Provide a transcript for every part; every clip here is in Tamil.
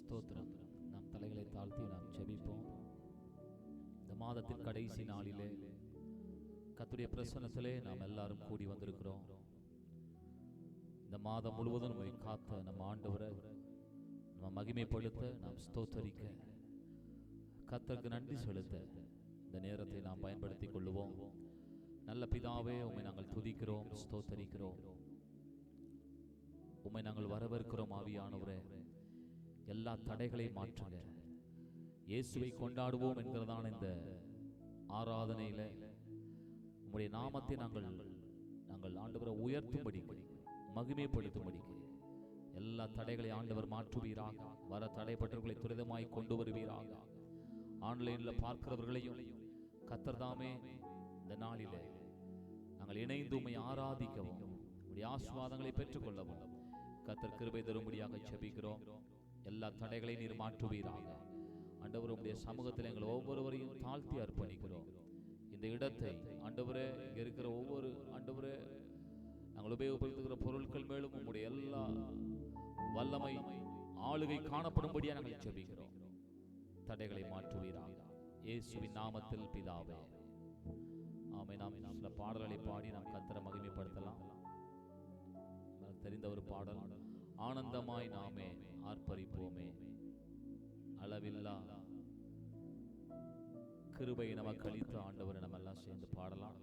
ஸ்தோத்திரம். நாம் தலைகளை தாழ்த்தி நாம் ஜெபிப்போம். இந்த மாதத்தின் கடைசி நாளிலே கர்த்தருடைய பிரசன்னத்திலே நாம் எல்லாரும் கூடி வந்திருக்கிறோம். இந்த மாதம் முழுவதும் நம்மை காத்த நம்ம ஆண்டவரை நம்ம மகிமைப்படுத்த, நாம் ஸ்தோத்தரிக்க, கர்த்தருக்கு நன்றி செலுத்த இந்த நேரத்தை நாம் பயன்படுத்திக் கொள்ளுவோம். நல்ல பிதாவே, உம்மை நாங்கள் துதிக்கிறோம், ஸ்தோத்தரிக்கிறோம். உம்மை நாங்கள் வரவேற்கிறோம். ஆவியானவரே, எல்லா தடைகளையும் மாற்றுங்க. இயேசுவை கொண்டாடுவோம் என்கிறதான இந்த ஆராதனையில உம்முடைய நாமத்தை நாங்கள் ஆண்டவரை உயர்த்தும்படி, மகிமைப்படுத்தும்படி எல்லா தடைகளை ஆண்டவர் மாற்றுவீராக. வர தடைப்பட்டவர்களை துரிதமாய் கொண்டு வருவீராக. ஆன்லைனில் பார்க்கிறவர்களையும் கர்த்தர் தாமே இந்த நாளிலே நாங்கள் இணைந்து உம்மை ஆராதிக்கவும், உம்முடைய ஆசீர்வாதங்களை பெற்றுக்கொள்ளவும் கர்த்தர் கிருபை தரும்படியாக ஜெபிக்கிறோம். எல்லா தடைகளையும் நீர் மாற்றுவீராக. ஆண்டவர், உம்முடைய சமூகத்தில் எங்கள் ஒவ்வொருவரையும் தாழ்த்தி அர்ப்பணிக்கிறோம். இந்த இடத்தை ஆண்டவரே, இங்கே இருக்கிற ஒவ்வொரு ஆண்டவரே நாங்கள் உபயோகப்படுத்துகிற பொருட்கள் மேலும் உம்முடைய எல்லா வல்லமை ஆளுகை காணப்படும்படியாக நாங்கள் ஜெபிக்கிறோம். தடைகளை மாற்றுவீராக இயேசுவின் நாமத்தில் பிதாவே, ஆமென். நாம் சில பாடல்களை பாடி நாம் கர்த்தரை மகிமைப்படுத்தலாம். தெரிந்த ஒரு பாடல், ஆனந்தமாய் நாமே ஆர்ப்பரிப்போமே, அளவில்லா கிருபை நமக்கு அளித்த ஆண்டவரை நம்ம எல்லாம் சேர்ந்து பாடலாம்.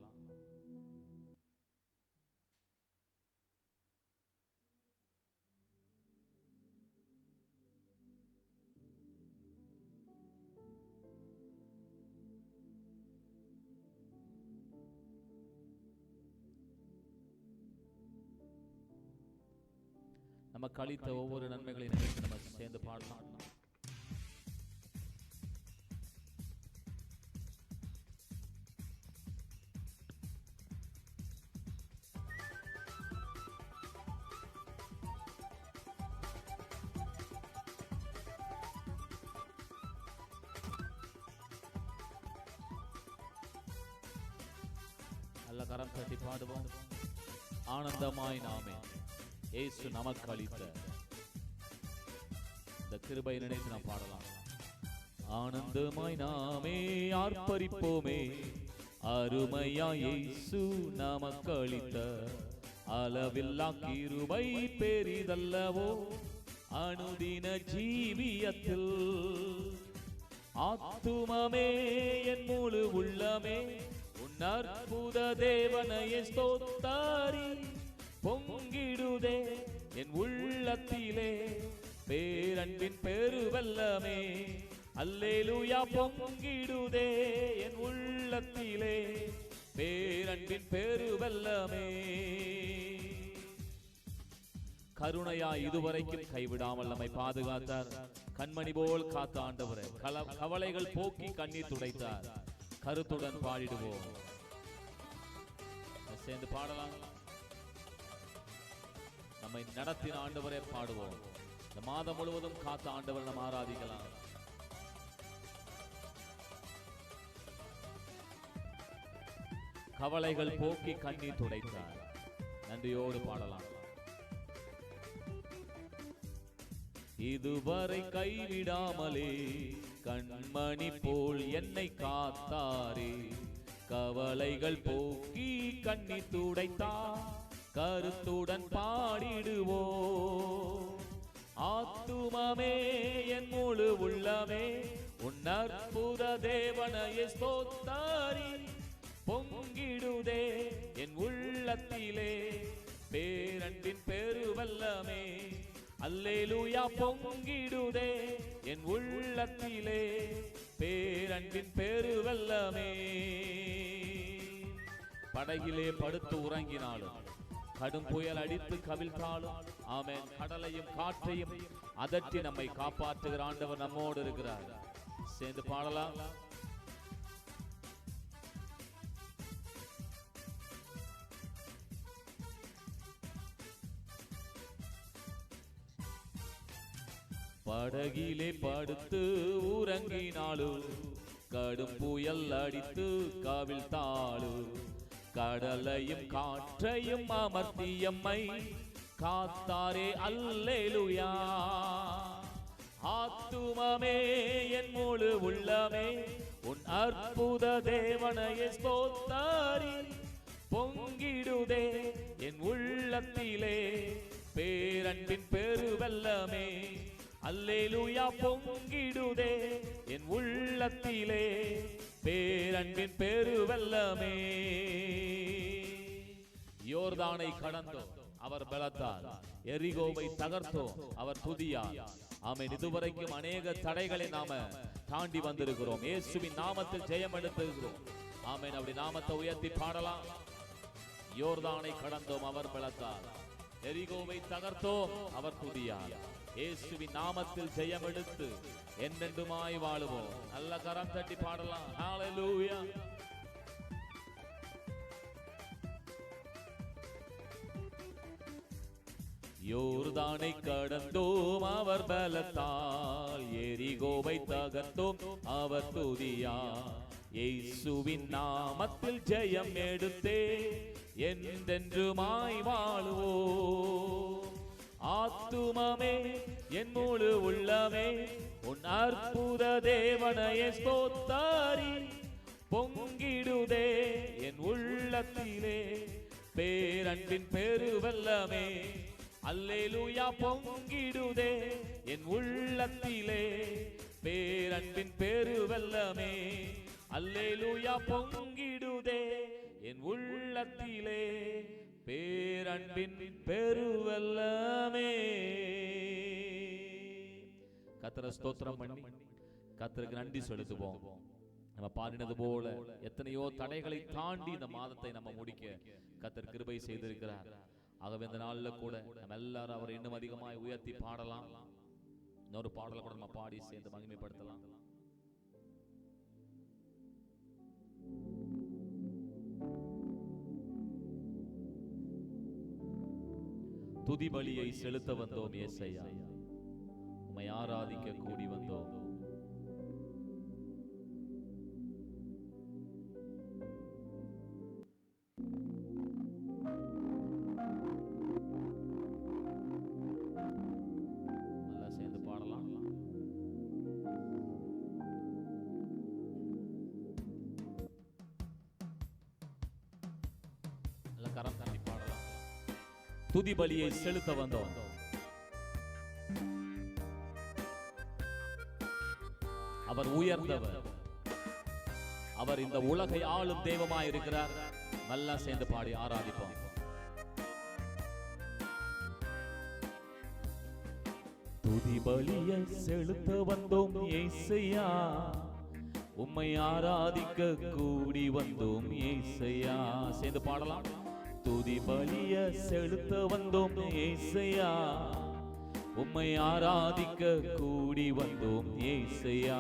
நமக்கு அளித்த ஒவ்வொரு நன்மைகளையும் நினைத்து நம்ம சேர்ந்து பாடலாம். நல்ல கரம் தட்டி பாடுவோம். ஆனந்தமாய் நாமே இயேசு நமக்கு அளித்த இந்த கிருபை நினைத்து நாம் பாடலாம். ஆனந்தமாய் நாமே ஆர்ப்பரிப்போமே, அருமையா இயேசு நமக்கு அளித்த அளவில்லா கிருபை பெரிதல்லவோ அனுதின ஜீவியத்தில். ஆத்துமமே என் முழு உள்ளமே உன் அற்புத தேவனையே ஸ்தோத்தரி. பொங்கிடுதே என் உள்ளத்திலே பேரன்பின் பெருவல்லமே, அல்லேலூயா. பொங்கிடுதே என் உள்ளத்திலே பேரன்பின் பெருவல்லமே. கருணையா இதுவரைக்கும் கைவிடாமல் நம்மை பாதுகாத்தார். கண்மணி போல் காத்த ஆண்டவரே, கவலைகள் போக்கி கண்ணீர் துடைத்தார். கருத்துடன் பாடிடுவோம், சேர்ந்து பாடலாம். நம்மை நடத்தின ஆண்டவரே பாடுவோம். இந்த மாதம் முழுவதும் காத்த ஆண்டவர் நம்ம ஆராதிக்கலாம். கவலைகள் போக்கி கண்ணீர் துடைத்தார். நன்றியோடு பாடலாம். இதுவரை கைவிடாமலே கண்மணி போல் என்னை காத்தாரே, கவலைகள் போக்கி கண்ணீர் துடைத்தார். கருத்துடன் பாடிடுவோ, ஆத்துமமே என் முழு உள்ளமே உன் அற்புத தேவனையே ஸ்தோத்தரி. பொங்கிடுதே என் உள்ளத்திலே பேரன்பின் பெருவல்லமே, அல்லேலூயா. பொங்கிடுதே என் உள்ளத்திலே பேரன்பின் பெருவல்லமே. படகிலே படுத்து உறங்கினாலும், கடும் புயல் அடித்து கவிழ்த்தாலும், ஆமென், கடலையும் காற்றையும் அதற்றி நம்மை காப்பாற்றுகிற ஆண்டவர் நம்மோடு இருக்கிறார். சேர்ந்து பாடலாம். படகிலே படுத்து உறங்கினாலும், கடும் புயல் அடித்து கவிழ்த்தாலும், கடலையும் காற்றையும் அமர்த்தியம்மை காத்தாரே, அல்லேலூயா. ஆத்துமமே என் முழு உள்ளமே உன் அற்புத தேவனையே ஸ்தோத்தரி. பொங்கிடுதே என் உள்ளத்திலே பேரன்பின் பெருவெல்லமே. அல்லேலூயா. பொங்கிடுதே என் உள்ளத்திலே பேரன்பின் பெருவெல்லமே. யோர்தானை கடந்தோம், அவர் பலத்தால். எரிகோவை தகர்த்தோம், அவர் துதியால். ஆமென். இதுவரைக்கும் அநேக தடைகளை நாம தாண்டி வந்திருக்கிறோம். இயேசுவின் நாமத்தில் ஜெயம் எடுத்திருக்கிறோம். ஆமென். அப்படி நாமத்தை உயர்த்தி பாடலாம். யோர்தானை கடந்தோம், அவர் பலத்தால். எரிகோவை தகர்த்தோம், அவர் துதியால். இயேசுவின் நாமத்தில் ஜெயம் எடுத்து என்றென்றுமாய் வாழுவோம். நல்ல கரம் தட்டி பாடலாம். ஹல்லேலூயா. யோர்தானை கடந்தோம், அவர் பலத்தால். எரிகோவை தகர்த்தோம், அவர் துதியால். இயேசுவின் நாமத்தில் ஜெயம் எடுத்தே என்றென்றுமாய் வாழுவோம். ஆத்துமமே என் முழு உள்ளமே உன் அற்புத தேவனையே ஸ்தோத்தரி. பொங்கிடுதே என் உள்ளத்திலே பேரன்பின் பெருவெல்லமே. அல்லேலூயா. பொங்கிடுதே என் உள்ளத்திலே பேரன்பின் பெருவெல்லமே. அல்லேலூயா. பொங்கிடுதே என் உள்ளத்திலே பேரன்பின் பெருவெல்லமே. கர்த்தரை ஸ்தோத்திரம் பண்ணி கர்த்தருக்கு நன்றி செலுத்துவோம். நம்ம பாடினது போல எத்தனையோ தடைகளை தாண்டி இந்த மாதத்தை நம்ம முடிக்க கர்த்தர் கிருபை செய்திருக்கிறார். ஆகவே இந்த நாளில் கூட நம்ம எல்லாரும் அவரை இன்னும் அதிகமாய் உயர்த்தி பாடலாம். இன்னொரு பாடலை கூட நம்ம பாடி சேர்ந்து மகிமைப்படுத்தலாம். துதி பலியை செலுத்த வந்தோம் ஏசையா, உம்மை ஆராதிக்க கூடி வந்தோம். நல்லா சேர்ந்து பாடலாம். நல்ல கரம் தட்டி பாடலாம். துதி பலியை செலுத்த வந்தோம். அவர் உயர்ந்தவர், அவர் இந்த உலகை ஆளும் தெய்வமாய் இருக்கிறார். நல்லா சேர்ந்து பாடி ஆராதிப்போம். துதி பலியை செலுத்த வந்தோம் ஏசையா, உம்மை ஆராதிக்க கூடி வந்தோம் ஏசையா. சேர்ந்து பாடலாம். துதி பலிய செலுத்த வந்தோம் ஏசையா, உம்மை ஆராதிக்க கூடி வந்தோம் ஏசையா.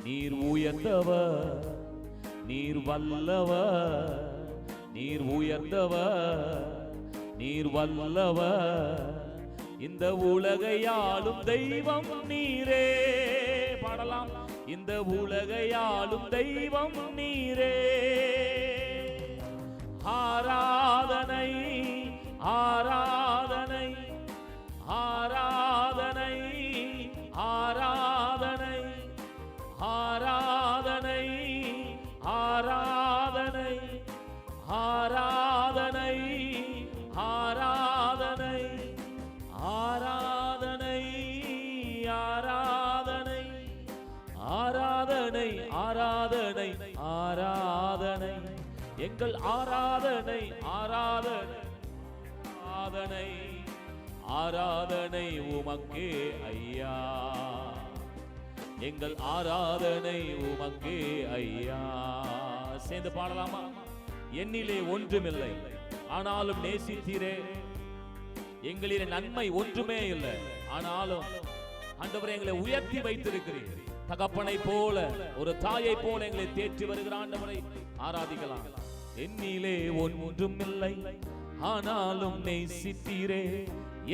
நீர் உயர்ந்தவர், நீர் வல்லவர், நீர் உயர்ந்தவர், நீர் வல்லவர். இந்த உலகை ஆளும் தெய்வம் நீரே. பாடலாம். இந்த உலகை ஆளும் தெய்வம் நீரே. ஆராதனை ஆராதனை ஆராதனை ஆராதனை ஆராதனை ஆராதனை ஆராதனை ஆராதனை ஆராதனை ஆராதனை ஆராதனை ஆராதனை ஆராதனை எங்கள் ஆராதனை ஆராதனை ஆராதனை ஆராதனை உமக்கே ஐயா. எங்கள் ஆராதனை உமக்கே ஐயா. சேர்ந்து பாடலாமா? என்னிலே ஒன்றுமில்லை ஆனாலும் நேசித்தீரே. எங்களிலே நன்மை ஒன்றுமே இல்லை ஆனாலும் ஆண்டவரே எங்களை உயர்த்தி வைத்திருக்கிறீர். தகப்பனை போல ஒரு தாயை போல எங்களை தேற்றி வருகிற ஆண்டவரை ஆராதிக்கலாம். என்னிலே ஒன்றும் இல்லை ஆனாலும் நேசித்தீரே.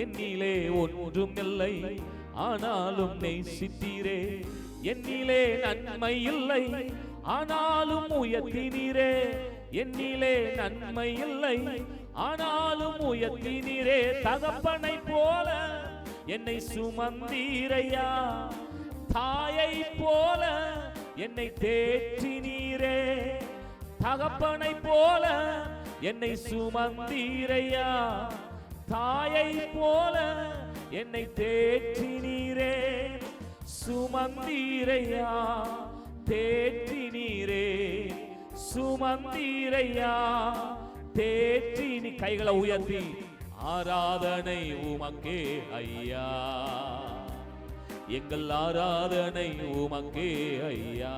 என்னிலே ஒன்றும் இல்லை ஆனாலும் நேசித்தீரே. என்னிலே நன்மை இல்லை ஆனாலும் உயர்த்தினீரே. என்னிலே நன்மை இல்லை ஆனாலும் உயர்த்தினீரே. தகப்பனை போல என்னை சுமந்தீரையா. தாயை போல என்னை தேற்றினீரே, தகப்பனை போல என்னை சுமந்தீரையா. தாயை போல என்னை தேற்றினீரே, சுமந்தீரையா, தேற்றினீரே, சுமந்தீரையா, தேற்றினி. கைகளை உயர்த்தி ஆராதனை உமக்கே ஐயா, எங்கள் ஆராதனை உமக்கே ஐயா.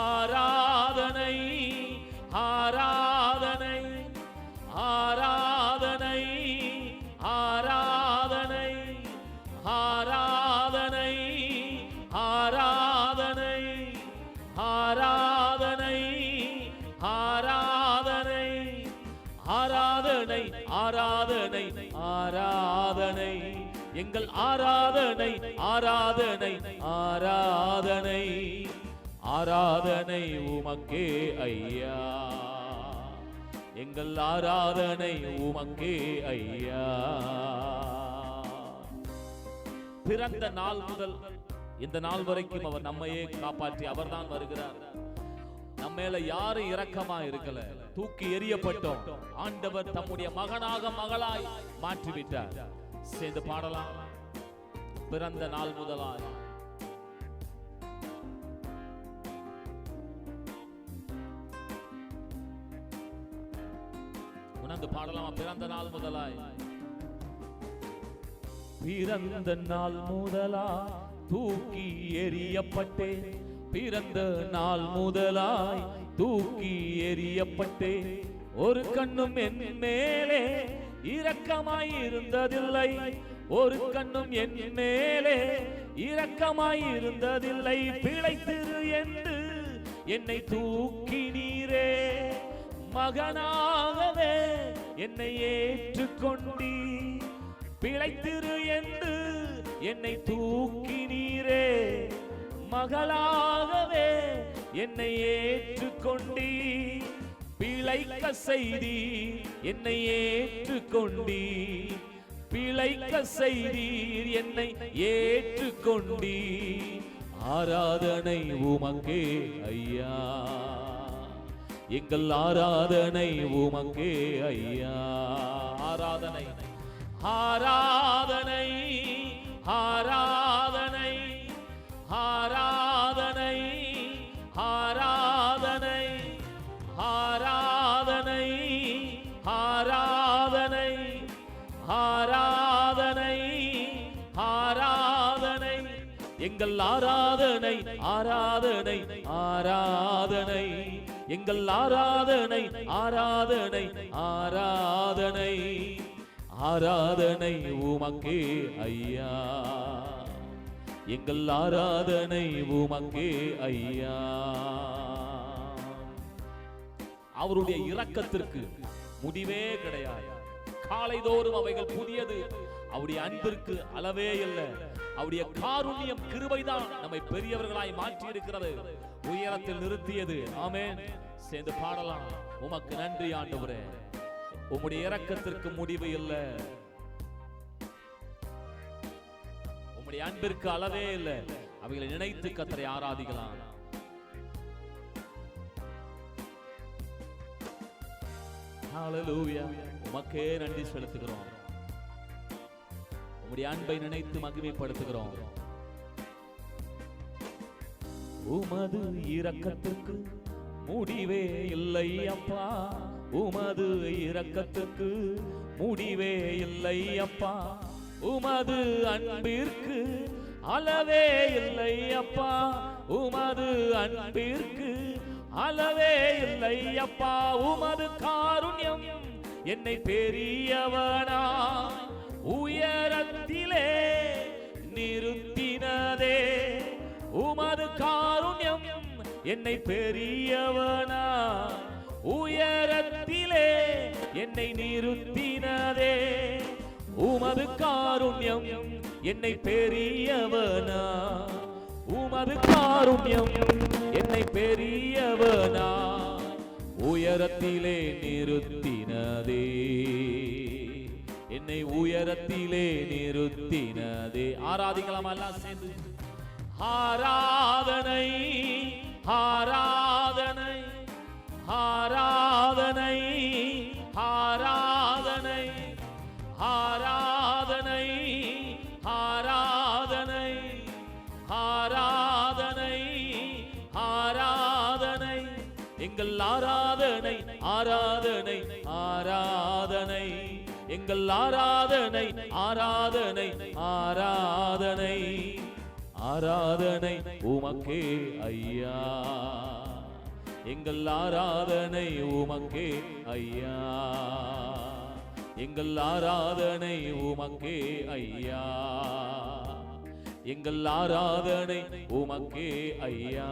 ஆராதனை ஆராதனை ஆராதனை ஆராதனை ஆராதனை ஆராதனை ஆராதனை ஆராதனை ஆராதனை ஆராதனை ஆராதனை எங்கள் ஆராதனை ஆராதனை ஆராதனை ஆராதனை உமக்கே ஐயா, எங்கள் ஆராதனை உமக்கே ஐயா. பிறந்த நாள் முதல் இந்த நாள் வரைக்கும் அவர் நம்மையே காப்பாற்றி அவர்தான் வருகிறார். நம்ம மேல யாரும் இரக்கமா இருக்கல, தூக்கி எறியப்பட்டோம். ஆண்டவர் தம்முடைய மகனாக மகளாய் மாற்றிவிட்டார். சேர்ந்து பாடலாம். பிறந்த நாள் முதலாய் உணர்ந்து பாடலாமா? பிறந்த நாள் முதலாய், பிறந்த நாள் முதலாய் தூக்கி எறியப்பட்டேன், பிறந்த நாள் முதலாய் தூக்கி எறியப்பட்டேன். ஒரு கண்ணும் என் மேலே இரக்கமாய் இருந்ததில்லை, ஒரு கண்ணும் என் மேலே இரக்கமாய் இருந்ததில்லை. பிழைத்திரு என்று என்னை தூக்கினீரே, மகனாகவே என்னை ஏற்றுக்கொண்டீ. பிழைத்திரு என்று என்னை தூக்கினீரே, மகளாகவே என்னை ஏற்றுக்கொண்டீ. பிழைக்க செய்தி என்னை ஏற்றுக்கொண்டீ, பிழைக்க செய்தீர் என்னை ஏற்றுக்கொண்டீ. ஆராதனை உமக்கே ஐயா, எங்கள் ஆராதனை உமக்கே ஐயா. ஆராதனை ஆராதனை ஆராதனை ஆராதனை ஆராதனை ஆராதனை ஆராதனை ஆராதனை ஆராதனை எங்கள் ஆராதனை ஆராதனை ஆராதனை எங்கள் ஆராதனை ஆராதனை ஆராதனை ஆராதனை உமக்கே ஐயா, எங்கள் ஆராதனை உமக்கே ஐயா. அவருடைய இரக்கத்திற்கு முடிவே கிடையாது. காலைதோறும் அவைகள் புதியது. அவருடைய அன்பிற்கு அளவே இல்லை. அவருடைய காருண்யம் கிருபைதான் நம்மை பெரியவர்களாய் மாற்றி இருக்கிறது, உயரத்தில் நிறுத்தியது. ஆமென். சேர்ந்து பாடலாம். உமக்கு நன்றி ஆண்டவரே, உம்முடைய இரக்கத்திற்கு முடிவு இல்லை, உம்முடைய அன்பிற்கு அளவே இல்லை. அவைகளை நினைத்து கர்த்தரை ஆராதிக்கலாம். ஹல்லேலூயா. உமக்கே நன்றி செலுத்துகிறோம். உம்முடைய அன்பை நினைத்து மகிமைப்படுத்துகிறோம். உமது இரக்கத்துக்கு முடிவே இல்லை அப்பா, உமது இரக்கத்துக்கு முடிவே இல்லை அப்பா, உமது அன்பிற்கு அளவே இல்லை அப்பா, உமது அன்பிற்கு அளவே இல்லை அப்பா. உமது காருண்யம் என்னை பெரியவனா உயரத்திலே நிறுத்தினதே. உமது காருண்யம் என்னை பெரியவனா உயரத்திலே என்னை நிறுத்தினதே. உமது காருண்யம் என்னை பெரியவனா, உமது காருண்யம் என்னை பெரியவனா உயரத்திலே நிறுத்தினதே. என்னை உயரத்திலே நிறுத்தினதே. ஆராதிக்கலாமா எல்லாம் சேர்ந்து? ஆராதனை ஆராதனை ஆராதனை ஆராதனை ஆராதனை ஆராதனை ஆராதனை ஆராதனை எங்கள் ஆராதனை ஆராதனை ஆராதனை எங்கள் ஆராதனை ஆராதனை ஆராதனை ஆராதனை உமக்கே ஐயா. எங்கள் ஆராதனை உமக்கே ஐயா. எங்கள் ஆராதனை உமக்கே ஐயா. எங்கள் ஆராதனை உமக்கே ஐயா.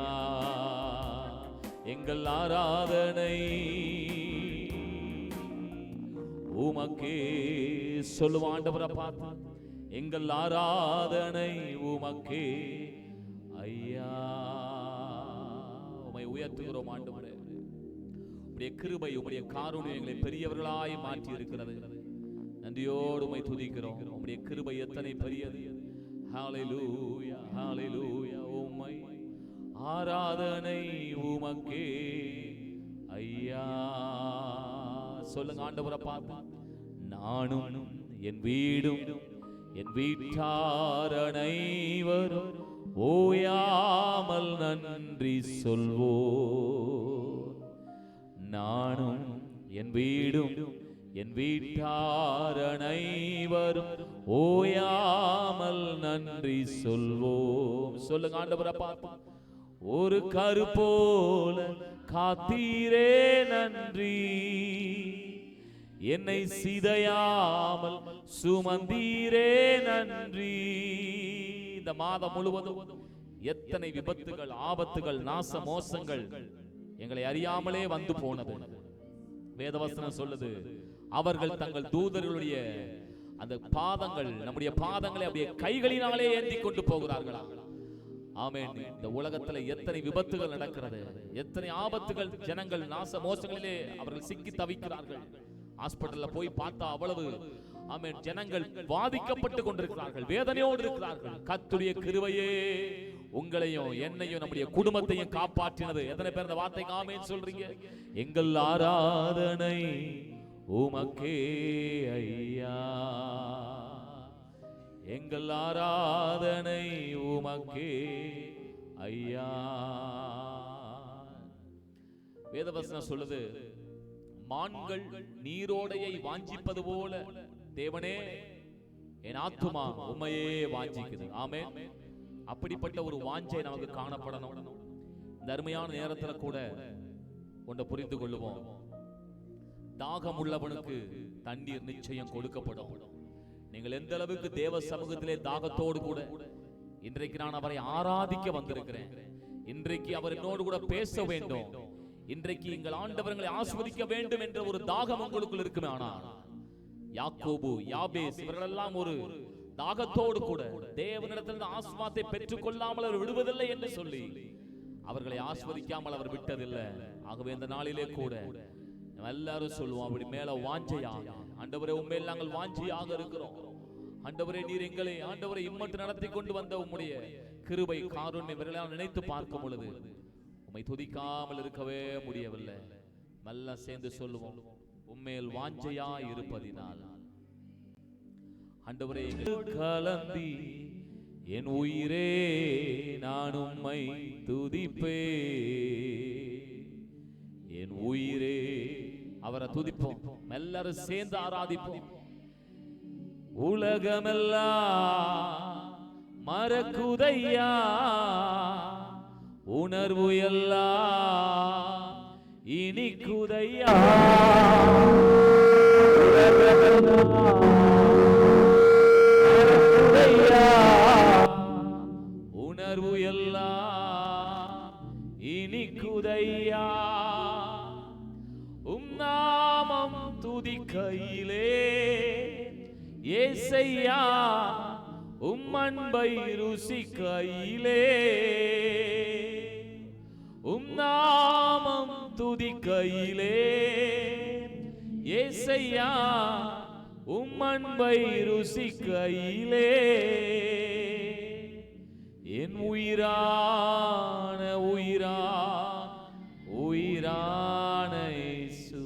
எங்கள் ஆராதனை உமக்கே. சொல்லுவோம் ஆண்டவரை பார்த்து, எங்கள் ஆராதனை உமக்கே ஐயா. உம்மை உயர்த்துகிறோம் ஆண்டவரே. உம்முடைய கிருபை உம்முடைய காருண்யம் எங்களை பெரியவர்களாய் மாற்றி இருக்கிறது. நன்றியோடு உம்மை துதிக்கிறோம். உம்முடைய கிருபை எத்தனை பெரியது. ஹல்லேலூயா ஹல்லேலூயா. உம்மை ஆராதனை உமக்கே ஐயா. சொல்லுங்க ஆண்டவரை பார்த்து, நானும் என் வீடும் என் வீட்டார் அனைவரும் ஓயாமல் நன்றி சொல்வோ. நானும் என் வீடும் என் வீட்டார் அனைவரும் ஓயாமல் நன்றி சொல்வோம். சொல்லுங்க ஆண்டவரை பார்த்து, ஒரு கரு போல காத்தீரே நன்றி, என்னை சிதையாமல் சுமந்தீரே நன்றி. இந்த மாதம் முழுவதும் எத்தனை விபத்துகள், ஆபத்துகள், நாச மோசங்கள் எங்களை அறியாமலே வந்து போனது. வேதவசனம் சொல்லுது, அவர்கள் தங்கள் தூதர்களுடைய அந்த பாதங்கள், நம்முடைய பாதங்களை அப்படியே கைகளினாலே ஏந்தி கொண்டு போகிறார்களா. ஆமென். இந்த உலகத்துல எத்தனை விபத்துகள் நடக்கிறது, எத்தனை ஆபத்துகள், ஜனங்கள் நாச மோசங்களிலே அவர்கள் சிக்கி தவிக்கிறார்கள். ஹாஸ்பிடல்ல போய் பார்த்தா அவ்வளவு ஆமென் ஜனங்கள் பாதிக்கப்பட்டு கொண்டிருக்கிறார்கள், வேதனையோடு இருக்கிறார்கள். கர்த்தருடைய கிருபையே உங்களையும் என்னையும் நம்முடைய குடும்பத்தையும் காப்பாற்றினது. எத்தனை பேர் இந்த வார்த்தைக்கு ஆமென் சொல்றீங்க? எங்கள் ஆராதனை உமக்கே ஐயா. எங்கள் ஆராதனை உமக்கே ஐயா. வேதவசனம் சொல்லுது, மான்கள் நீரோடையை வாஞ்சிப்பது போல தேவனே என் ஆத்துமா உம்மையே வாஞ்சிக்குது. ஆமென். அப்படிப்பட்ட ஒரு வாஞ்சை நமக்கு காணப்படணும். இந்த அருமையான நேரத்துல கூட ஒன்றை புரிந்து கொள்ளுவோம். தாகம் உள்ளவனுக்கு தண்ணீர் நிச்சயம் கொடுக்கப்படும். நீங்கள் எந்த அளவுக்கு தேவ சமூகத்திலே தாகத்தோடு கூட, இன்றைக்கு நான் அவரை ஆராதிக்க வந்திருக்கிறேன், இன்றைக்கு அவர் என்னோடு கூட பேச வேண்டும், இன்றைக்கு எங்கள் ஆண்டவர்களை ஆஸ்வதிக்க வேண்டும் என்ற ஒரு தாகம் உங்களுக்குள் இருக்குமே. ஆனால் யாக்கோபு, யாபேஸ் இவர்களெல்லாம் ஒரு தாகத்தோடு கூட தேவனிடத்திலிருந்து ஆசீர்வாதத்தை பெற்றுக் கொள்ளாமல் அவர் விடுவதில்லை என்று சொல்லி அவர்களை ஆஸ்வதிக்காமல் அவர் விட்டதில்லை. ஆகவே இந்த நாளிலே கூட எல்லாரும் சொல்லுவோம், அப்படி மேல வாஞ்சையாக, ஆண்டவரே உண்மையில் நாங்கள் வாஞ்சையாக இருக்கிறோம். ஆண்டவரே நீர் எங்களை ஆண்டவரை இம்மட்டு நடத்தி கொண்டு வந்த உம்முடைய கிருபை காருண்யம் இவர்களெல்லாம் நினைத்து பார்க்கும் பொழுது உம்மை துதிக்காமல் இருக்கவே முடியவில்லை. நல்லா சேர்ந்து சொல்லுவோம், உண்மையில் வாஞ்சையா இருப்பதினால் ஆண்டவரே கலந்தி என் உயிரே நான் உம்மை துதிப்பே. என் உயிரே, அவரை துதிப்போம், எல்லாரும் சேர்ந்து ஆராதிப்போம். உலகமெல்லாம் மறக்குதையா, உணர்வு எல்லாம் இனிக்குதையா. உணர்வு எல்லாம் இனிக்குதையா. உம் நாமம் துதிக்கையிலே ஏசையா, உம் அன்பை ருசிக்கையிலே. உம் நாமம் துதிக்கையிலே ஏசையா, உம் அன்பை ருசிக்கையிலே என் உயிரான உயிரான இயேசு,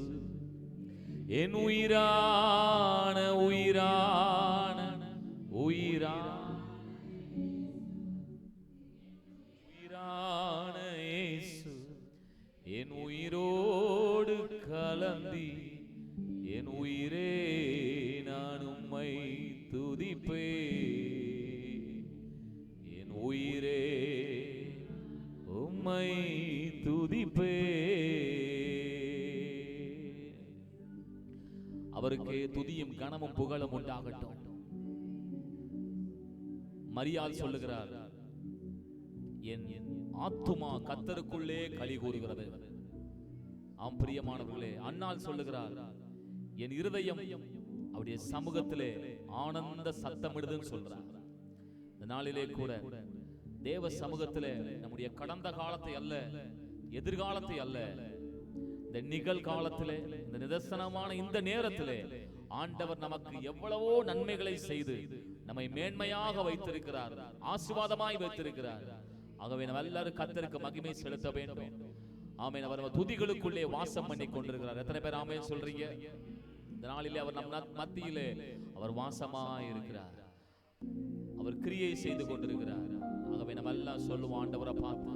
என் உயிரான இயேசு, என் உயிரோடு கலந்தி என் உயிரே நான் உம்மை துதிப்பே, என் உயிரே உம்மை துதிப்பே. அவருக்கு துதியும் கனமும் புகழும் உண்டாகட்டும். மரியாள் சொல்லுகிறார், என் ஆத்துமா கர்த்தருக்குள்ளே களி கூறுகிறது. ஆம் பிரியமானவர்களே, அன்னாள் சொல்லுகிறார், என் இருதயம் அவருடைய சமூகத்திலே ஆனந்த சத்தமிடுதுன்னு சொல்றார். இந்த நாளிலே கூட தேவ சமூகத்திலே நம்முடைய கடந்த காலத்தை அல்ல, எதிர்காலத்தை அல்ல, இந்த நிகழ்காலத்திலே, இந்த நிதர்சனமான இந்த நேரத்திலே ஆண்டவர் நமக்கு எவ்வளவோ நன்மைகளை செய்து நம்மை மேன்மையாக வைத்திருக்கிறார், ஆசீர்வாதமாய் வைத்திருக்கிறார். ஆகவே நம்ம எல்லாரும் கர்த்தருக்கு மகிமை செலுத்த வேண்டும். ஆமென். அவர் துதிகளுக்குள்ளே வாசம் பண்ணி கொண்டிருக்கிறார். எத்தனை பேர் ஆமென் சொல்றீங்க? இந்த நாளிலே அவர் நம் மத்தியிலே அவர் வாசமாய் இருக்கிறார், அவர் கிரியை செய்து கொண்டிருக்கிறார். ஆகவே நம்ம எல்லாம் சொல்லுவோம், ஆண்டவரை பார்த்து,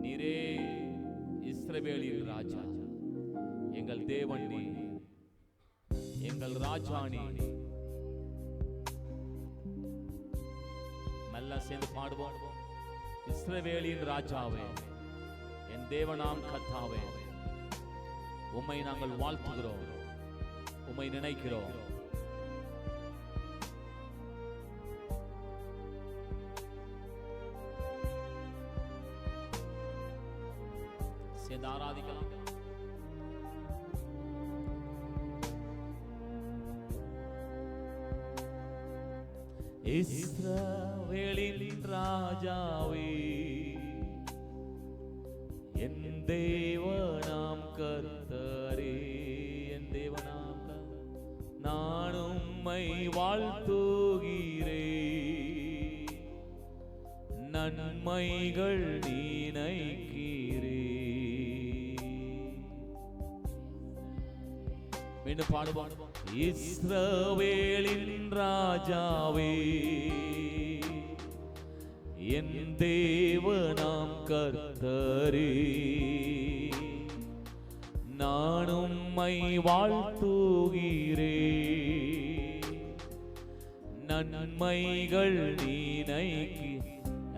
நீரே இஸ்ரவேலின் ராஜா, எங்கள் தேவன் நீ, எங்கள் ராஜா நீ. எல்லாம் சேர்ந்து பாடுவோம். இஸ்ரவேலின் ராஜாவே, என் தேவனாம் கர்த்தாவே, உம்மை நாங்கள் வாழ்த்துகிறோம், உம்மை நினைக்கிறோம். சேர்ந்து ஆராதிக்கலாம். இஸ்ரவேலின் ராஜாவே, என் தேவனாம் கர்த்தரே, என் தேவனாம் நான் உம்மை வாழ்த்துகிறேன், நன்மைகள் நினைக்கிறேன். மீண்டும் பாடுவோம். இஸ்ரவேலின் ராஜாவே, என் தேவனாம் கர்த்தரே, நான் உம்மை வாழ்த்துகிறேன், நன்மைகள் நினைக்கி.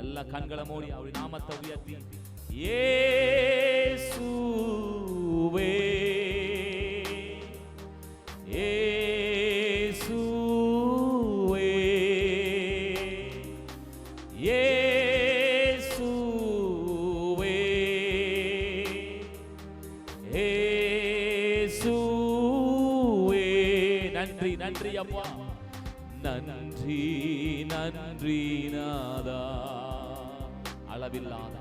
எல்லா கண்களை மூடி அவருடைய நாமத்தை உயர்த்தி, இயேசுவே நன்றி நன்றி அப்பா, நன்றி நன்றி நாதா, அளவில்லாத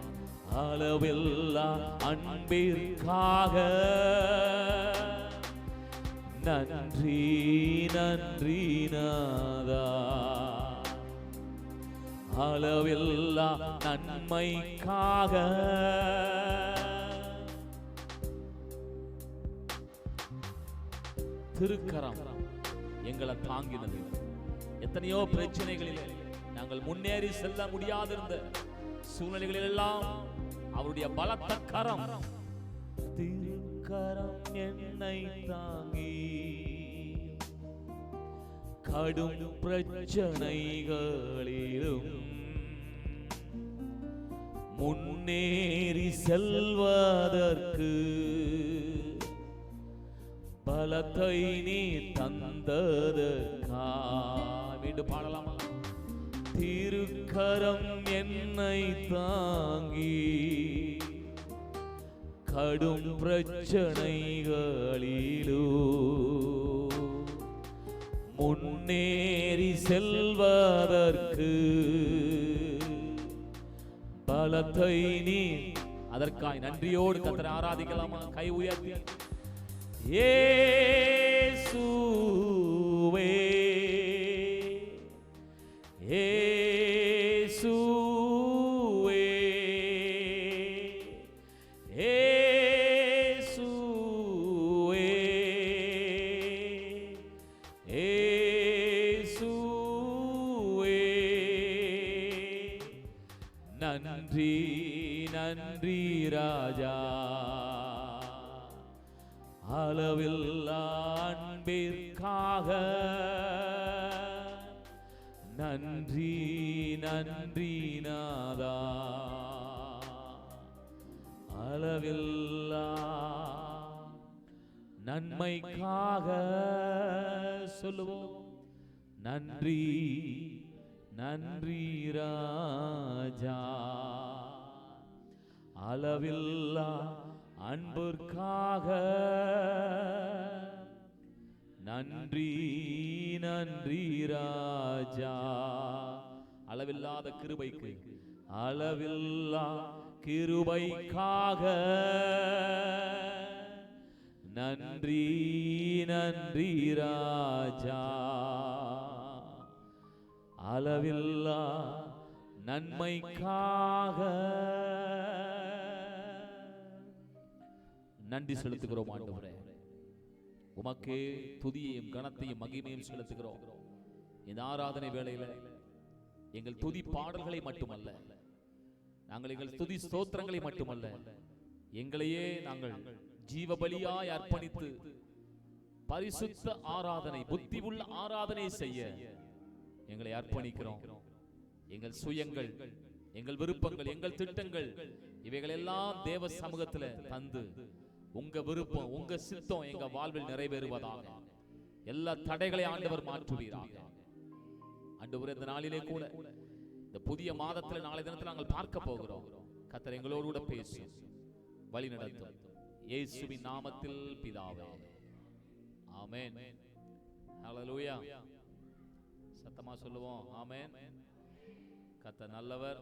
அளவில்லா அன்பிற்காக நன்றி நன்றி நாதா, அளவில்லா நன்மைக்காக. திருக்கரம் எங்களை தாங்கினது. எத்தனையோ பிரச்சனைகளில் நாங்கள் முன்னேறி செல்ல முடியாதிருந்த சூழ்நிலைகளில் எல்லாம் அவருடைய பலத்த கரம், திருக்கரம் என்னை தாங்கி கடும் பிரச்சனைகளிலும் முன்னேறி செல்வதற்கு பலத்தை நீ தந்ததற்கா. மீண்டும் பாடலாமா? திருக்கரம் என்னை தாங்கி கடும் பிரச்சனைகளிலோ முன்னேறி செல்வதற்கு பலத்தை நீ. அதற்காய் நன்றியோடு கர்த்தரை ஆராதிக்கலாமா? கை உயர்த்தி, இயேசுவே இயேசுவே இயேசுவே இயேசுவே நன்றி நன்றி ராஜா அளவில்லா அன்பிற்காக நன்றி நன்றி நாதா அளவில்லா நன்மைக்காக சொல்லுவோம் நன்றி நன்றி ராஜா அளவில்லா அன்பிற்காக நன்றி நன்றி ராஜா அளவில்லாத கிருபைக்கு அளவில்லா கிருபைக்காக நன்றி நன்றி ராஜா அளவில்லா நன்மைக்காக நன்றி செலுத்துகிறோம் ஆண்டவரே. உமக்கே துதியையும் கனத்தையும் மகிமையும் செலுத்துகிறோம். இந்த ஆராதனை வேளையில எங்கள் துதி பாடல்களை மட்டுமல்ல, நாங்கள் எங்கள் துதி ஸ்தோத்திரங்களை மட்டுமல்ல, எங்களையே நாங்கள் ஜீவ பலியாய் அர்ப்பணித்து பரிசுத்த ஆராதனை, புத்தி உள்ள ஆராதனை செய்ய எங்களை அர்ப்பணிக்கிறோம். எங்கள் சுயங்கள், எங்கள் விருப்பங்கள், எங்கள் திட்டங்கள் இவைகள் எல்லாம் தேவ சமூகத்தில் தந்து உங்க விருப்பம், உங்க சித்தம் எங்க வாழ்வில் நிறைவேறுவதாக எல்லா தடைகளை ஆண்டவர் மாற்றுவீராக. ஆண்டவர் இந்த நாளிலே கூட இந்த புதிய மாதத்தில் நாளை தினத்தில் நாங்கள் பார்க்க போகிறோம். கர்த்தர் எங்களோடு கூட பேசும், வழி நடத்தும். இயேசுவின் நாமத்தில் பிதாவே, ஆமென். ஹல்லேலூயா. சத்தமா சொல்லுவோம், ஆமென். கர்த்தர் நல்லவர்.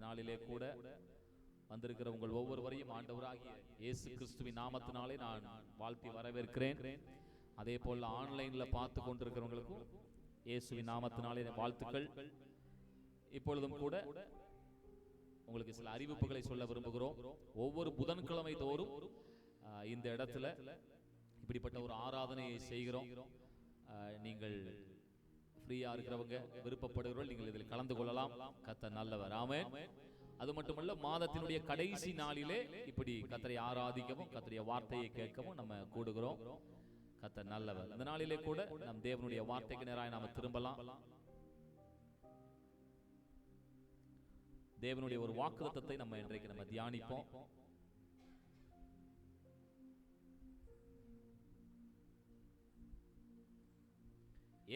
நாளிலே கூட வந்திருக்கிற உங்கள் ஒவ்வொருவரையும் ஆண்டவராகிய இயேசு கிறிஸ்துவின் நாமத்தினாலே நான் வாழ்த்தி வரவேற்கிறேன். அதே போல ஆன்லைன்ல பார்த்து கொண்டிருக்கிறவங்களுக்கும் இயேசுவின் நாமத்தினாலே வாழ்த்துக்கள். இப்பொழுதும் கூட உங்களுக்கு சில அறிவிப்புகளை சொல்ல விரும்புகிறோம். ஒவ்வொரு புதன்கிழமை தோறும் இந்த இடத்துல இப்படிப்பட்ட ஒரு ஆராதனையை செய்கிறோம். நீங்கள் ஃப்ரீயா இருக்கிறவங்க, விருப்பப்படுகிறவர்கள் நீங்கள் இதில் கலந்து கொள்ளலாம். கர்த்தர் நல்லவர், ஆமென். அது மட்டுமல்ல, மாதத்தினுடைய கடைசி நாளிலே இப்படி கர்த்தரை ஆராதிக்கவும் கர்த்தருடைய வார்த்தையை கேட்கவும் நம்ம கூடுகிறோம். கர்த்தர் நல்லவர். இந்த நாளிலே கூட நம் தேவனுடைய வார்த்தைக்கு நேராக நாம திரும்பலாம். தேவனுடைய ஒரு வாக்குத்தத்தத்தை நம்ம இன்றைக்கு நம்ம தியானிப்போம்.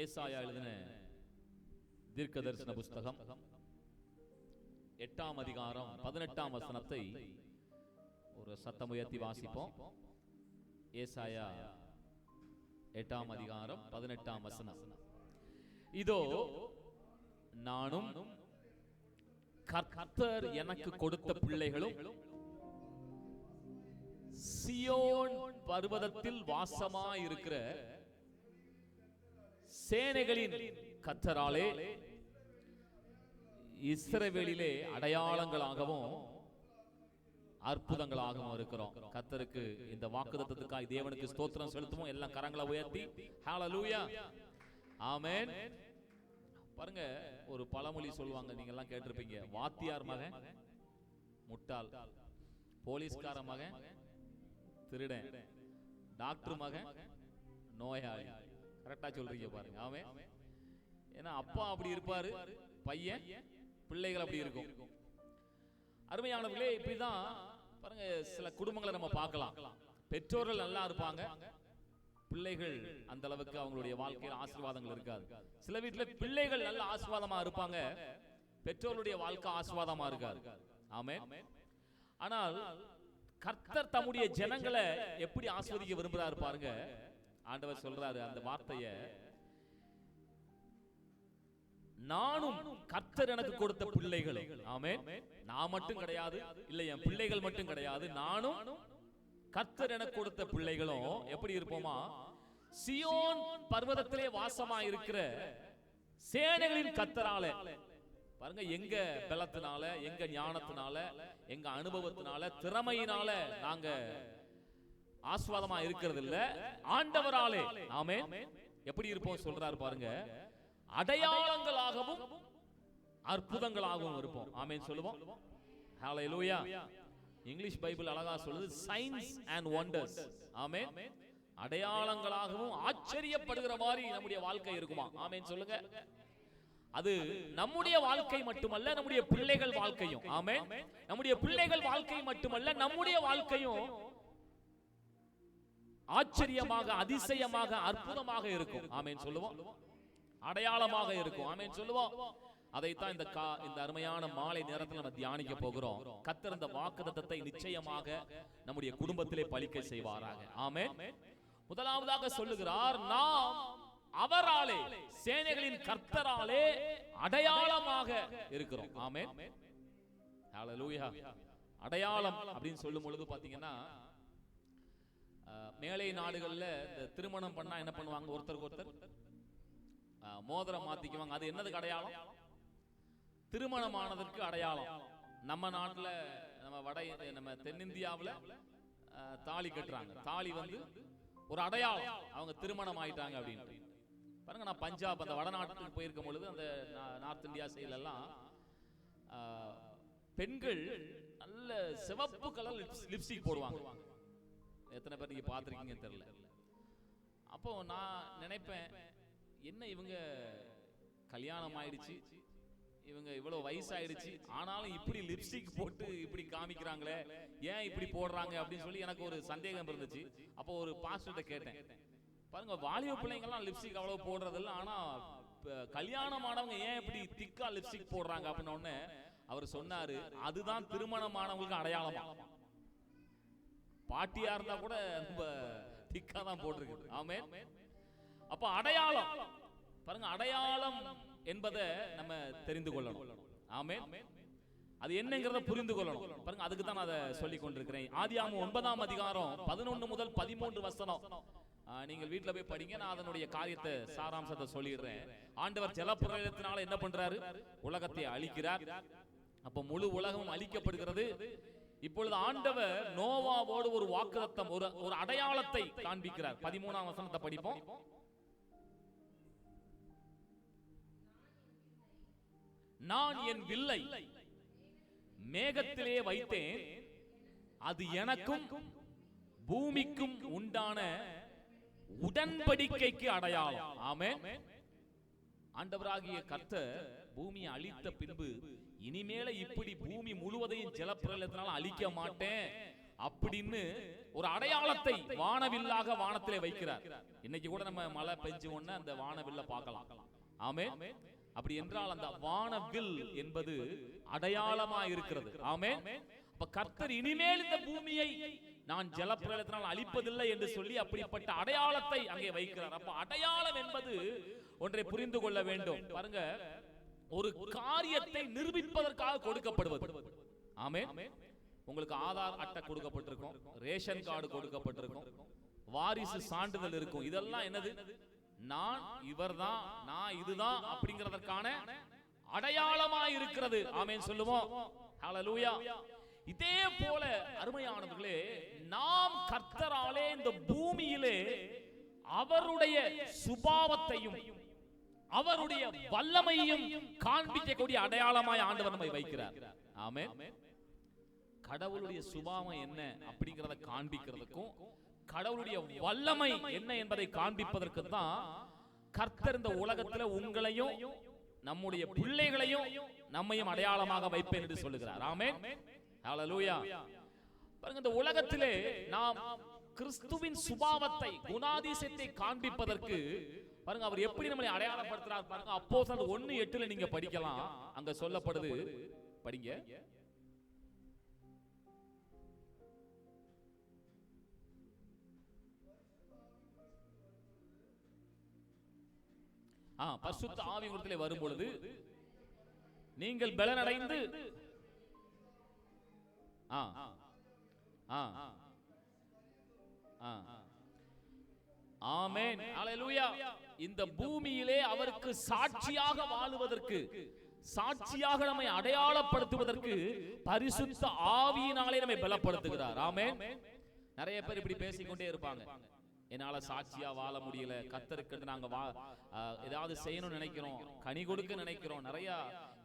ஏசாயா எழுதின தீர்க்க தரிசன புஸ்தகம் 8ஆம் அதிகாரம் 18ஆம் வசனத்தை ஒரு சத்தம் உயர்த்தி வாசிப்போம். ஏசாயா 8ஆம் அதிகாரம் 18ஆம் வசனம். இதோ நானும் கர்த்தர் எனக்கு கொடுத்த பிள்ளைகளும் சீயோன் பர்வதத்தில் வாசமாயிருக்கிற சேனைகளின் கர்த்தராலே இஸ்ரவேலிலே அடையாளங்களாகவும் அற்புதங்களாகவும் இருக்கிறோம். கர்த்தருக்கு இந்த வாக்குத்தத்தத்துக்காக தேவனுக்கு ஸ்தோத்திரம் செலுத்துவோம். எல்லாம் கரங்களை உயர்த்தி ஹல்லேலூயா, ஆமென். பாருங்க, ஒரு பழமொழி சொல்லுவாங்க, நீங்க எல்லாம் கேட்டிருப்பீங்க. வாத்தியார் மகன் முட்டாள், போலீஸ்கார மகன் திருடன், டாக்டர் மகன் நோயாளி. கரெக்டா சொல்றீங்க பாருங்க, ஆமென். ஏன்னா அப்பா அப்படி இருப்பாரு, பையன் பிள்ளைகள் அப்படி இருக்கும். அருமையானவர்களே, இப்படிதான் பாருங்க சில குடும்பங்களை நம்ம பார்க்கலாம். பெற்றோர்கள் நல்லா இருப்பாங்க, பிள்ளைகள் அந்த அளவுக்கு அவங்களுடைய வாழ்க்கையில் ஆசீர்வாதங்கள் இருக்காது. சில வீட்டுல பிள்ளைகள் நல்ல ஆசீர்வாதமா இருப்பாங்க, பெற்றோருடைய வாழ்க்கை ஆசீர்வாதமா இருக்காது. ஆமென். ஆனால் கர்த்தர் தம்முடைய ஜனங்களை எப்படி ஆசீர்வதிக்க விரும்புறாரு பாருங்க. ஆண்டவர் சொல்றாரு அந்த வார்த்தையை, நானும் கர்த்தர் எனக்கு கொடுத்த பிள்ளைகள். ஆமென். நான் மட்டும் கிடையாது, இல்ல என் பிள்ளைகள் மட்டும் கிடையாது, நானும் கர்த்தர் எனக்கு கொடுத்த பிள்ளைகளும் எப்படி இருப்போமா, சியோன் பர்வதத்திலே வாசமா இருக்கிற சேனைகளின் கர்த்தராலே. பாருங்க, எங்க பலத்தினால, எங்க ஞானத்தினால, எங்க அனுபவத்தினால, திறமையினால நாங்க ஆஸ்வாதமா இருக்கிறது இல்ல, ஆண்டவராலே. ஆமென். எப்படி இருப்போம் சொல்றாரு பாருங்க, அடையாளங்களாகவும் அற்புதங்களாகவும் இருப்போம். ஆமென் சொல்லுவோம். ஹalleluya. இங்கிலீஷ் பைபிள் அழகா சொல்லுது, சைன்ஸ் அண்ட் வண்டர்ஸ். ஆமென். அடையாளங்களாகவும் ஆச்சரியப்படுகிற மாதிரி நம்முடைய வாழ்க்கை இருக்குமா? ஆமென் சொல்லுங்க. அது நம்முடைய வாழ்க்கை மட்டுமல்ல, நம்முடைய பிள்ளைகள் வாழ்க்கையும். ஆமென். நம்முடைய பிள்ளைகள் வாழ்க்கை மட்டுமல்ல, நம்முடைய வாழ்க்கையும் ஆச்சரியமாக, அதிசயமாக, அற்புதமாக இருக்கும். ஆமென் சொல்லுவோம். அடையாளமாக இருக்கும். ஆமென் சொல்லுவோம். அதைத்தான் இந்த அருமையான மாலை நேரத்தில் நம்ம தியானிக்க போகிறோம். கர்த்தர் இந்த வாக்குத்தத்தத்தை நிச்சயமாக நம்முடைய குடும்பத்திலே பலிக்க செய்வாராக. ஆமென். முதலாவதாக சொல்லுகிறார், நாம் அவராலே, சேனைகளின் கர்த்தராலே அடையாளமாக இருக்கிறோம். ஆமென். ஹalleluya. அடையாளம் அப்படின்னு சொல்லும் பொழுது பாத்தீங்கன்னா, மேலை நாடுகள்ல இந்த திருமணம் பண்ணா என்ன பண்ணுவாங்க, ஒருத்தருக்கு ஒருத்தர் மோதிரம் மாத்திக்குவாங்க. அது என்னதுக்கு அடையாளம்? திருமணமானதற்கு அடையாளம். நம்ம நாட்டுல, நம்ம தென்னிந்தியாவுல தாலி கட்டுறாங்க. தாலி வந்து ஒரு அடையாளம், அவங்க திருமணம் ஆயிட்டாங்க அப்படின்னு. பாருங்க, நான் பஞ்சாப், அந்த வடநாட்டுக்கு போயிருக்கும் பொழுது, அந்த நார்த் இந்தியா சைடுல எல்லாம் பெண்கள் நல்ல சிவப்பு கலர் லிப்ஸ்டிக் போடுவாங்க. எத்தனை பேர் நீங்க பார்த்திருக்கீங்கன்னு தெரியல. அப்போ நான் நினைப்பேன், என்ன இவங்க கல்யாணம் ஆயிடுச்சு, இவங்க இவ்வளவு வயசாயிடுச்சு, ஆனாலும் இப்படி லிப்ஸ்டிக் போட்டு இப்படி காமிக்கிறாங்களே, ஏன் இப்படி போடுறாங்க அப்படின்னு சொல்லி எனக்கு ஒரு சந்தேகம் இருந்துச்சு. அப்போ ஒரு பாஸ்டர்கிட்ட கேட்டேன், பாருங்க, வாலிப பிள்ளைங்கெல்லாம் லிப்ஸ்டிக் அவ்வளவு போடுறதில்ல, ஆனா கல்யாணமானவங்க ஏன் இப்படி திக்கா லிப்ஸ்டிக் போடுறாங்க அப்படின்னு உடனே அவர் சொன்னாரு, அதுதான் திருமணமானவங்களுக்கு அடையாளமா. பாட்டியா இருந்தா கூட ரொம்ப திக்கா தான் போட்டிருக்கு. ஆமென். அப்ப அடையாளம் பாருங்க, அடையாளம் என்பதை நம்ம தெரிந்து கொள்ளணும். ஆமென். அது என்னங்கிறத புரிந்து கொள்ளணும். பாருங்க, அதுக்கு தான் நான் அதை சொல்லிக் கொண்டிருக்கிறேன். ஆதியாகமம் 9ஆம் அதிகாரம் 11 முதல் 13 வசனம் நீங்கள் வீட்டுல போய் படிங்க. நான் அதனுடைய காரியத்தை, சாராம்சத்தை சொல்லிடுறேன். ஆண்டவர் ஜலப்பிரளயத்தினால என்ன பண்றாரு? உலகத்தை அழிக்கிறார். அப்ப முழு உலகமும் அழிக்கப்படுகிறது. இப்பொழுது ஆண்டவர் நோவாவோடு ஒரு வாக்குத்தத்தம், ஒரு அடையாளத்தை காண்பிக்கிறார். 13ஆம் வசனத்தை படிப்போம். நான் என் வில்லை மேகத்திலே வைத்தேன், அது எனக்கும் பூமிக்கும் உண்டான உடன்படிக்கைக்கு அடையாளம். ஆமென். ஆண்டவராகிய கர்த்தர் பூமியை அழித்த பின்பு, இனிமேல இப்படி பூமி முழுவதையும் ஜலப்பிரளயத்தினால அழிக்க மாட்டேன் அப்படின்னு ஒரு அடையாளத்தை வானவில்லாக வானத்திலே வைக்கிறார். இன்னைக்கு கூட நம்ம மழை பெஞ்சு உடனே அந்த வானவில்ல பார்க்கலாம். ஆமென். அப்படி என்றால் அந்த வானவில் என்பது அடையாளமா இருக்கிறது. ஆமென். அப்ப கர்த்தர் இனிமேல் இந்த பூமியை நான் ஜலப்பிரளயத்தினால் அழிப்பதில்லை என்று சொல்லி அப்படிப்பட்ட அடையாளத்தை அங்கே வைக்கிறார். அப்ப அடையாளம் என்பது ஒன்றை புரிந்து கொள்ள வேண்டும். பாருங்க, ஒரு காரியத்தை நிரூபிப்பதற்காக கொடுக்கப்படுவது. ஆமென். உங்களுக்கு ஆதார் அட்டை கொடுக்கப்பட்டிருக்கும், ரேஷன் கார்டு கொடுக்கப்பட்டிருக்கும், வாரிசு சான்றிதழ் இருக்கும். இதெல்லாம் என்னது? நான் இவர்தான், நான் இதுதான் அப்படிங்கிறதற்கான அடையாளமா இருக்கிறது. ஆமென் சொல்லுவோம். ஹalleluya. இதே போல அருமையானவர்களே, நாம் கர்த்தராலே இந்த பூமியிலே அவருடைய சுபாவத்தையும் அவருடைய வல்லமையையும் காண்பிக்கக்கூடிய அடையாளமாய் ஆண்டவர் நம்மை வைக்கிறார். ஆமென். கடவுளுடைய சுபாவம் என்ன அப்படிங்கறத காண்பிக்கிறதுக்கும், கடவுளுடைய வல்லமை என்ன என்பதை காண்பிப்பதற்கு தான் கர்த்தர் இந்த உலகத்துல உங்களையும் நம்முடைய பிள்ளைகளையும் நம்மையும் அடையாளமாக வைப்பேன் என்று சொல்லுகிறார். ஆமென். ஹalleluya. பாருங்க, இந்த உலகத்திலே நாம் கிறிஸ்துவின் சுபாவத்தை, குணாதிசயத்தை காண்பிப்பதற்கு பாருங்க அவர் எப்படி நம்மளை அடையாளப்படுத்துறார் பாருங்க. அப்போஸ்தலர் 1:8 நீங்க படிக்கலாம். அங்க சொல்லப்படுது, படிங்க. பரிசுத்த ஆவி உங்களிடத்திலே வரும் பொழுது நீங்கள் பலனடைந்து ஆமென். ஹalleluya. இந்த பூமியிலே அவருக்கு சாட்சியாக வாழுவதற்கு, சாட்சியாக நம்மை அடையாளப்படுத்துவதற்கு பரிசுத்த ஆவியினாலே நம்மை பலப்படுத்துகிறார். ஆமென். நிறைய பேர் இப்படி பேசிக்கொண்டே இருப்பாங்க, என்னால சாட்சியா வாழ முடியல, கர்த்தருக்கு நாங்க ஏதாவது செய்யணும்னு நினைக்கிறோம், கனி கொடுக்க நினைக்கிறோம், நிறைய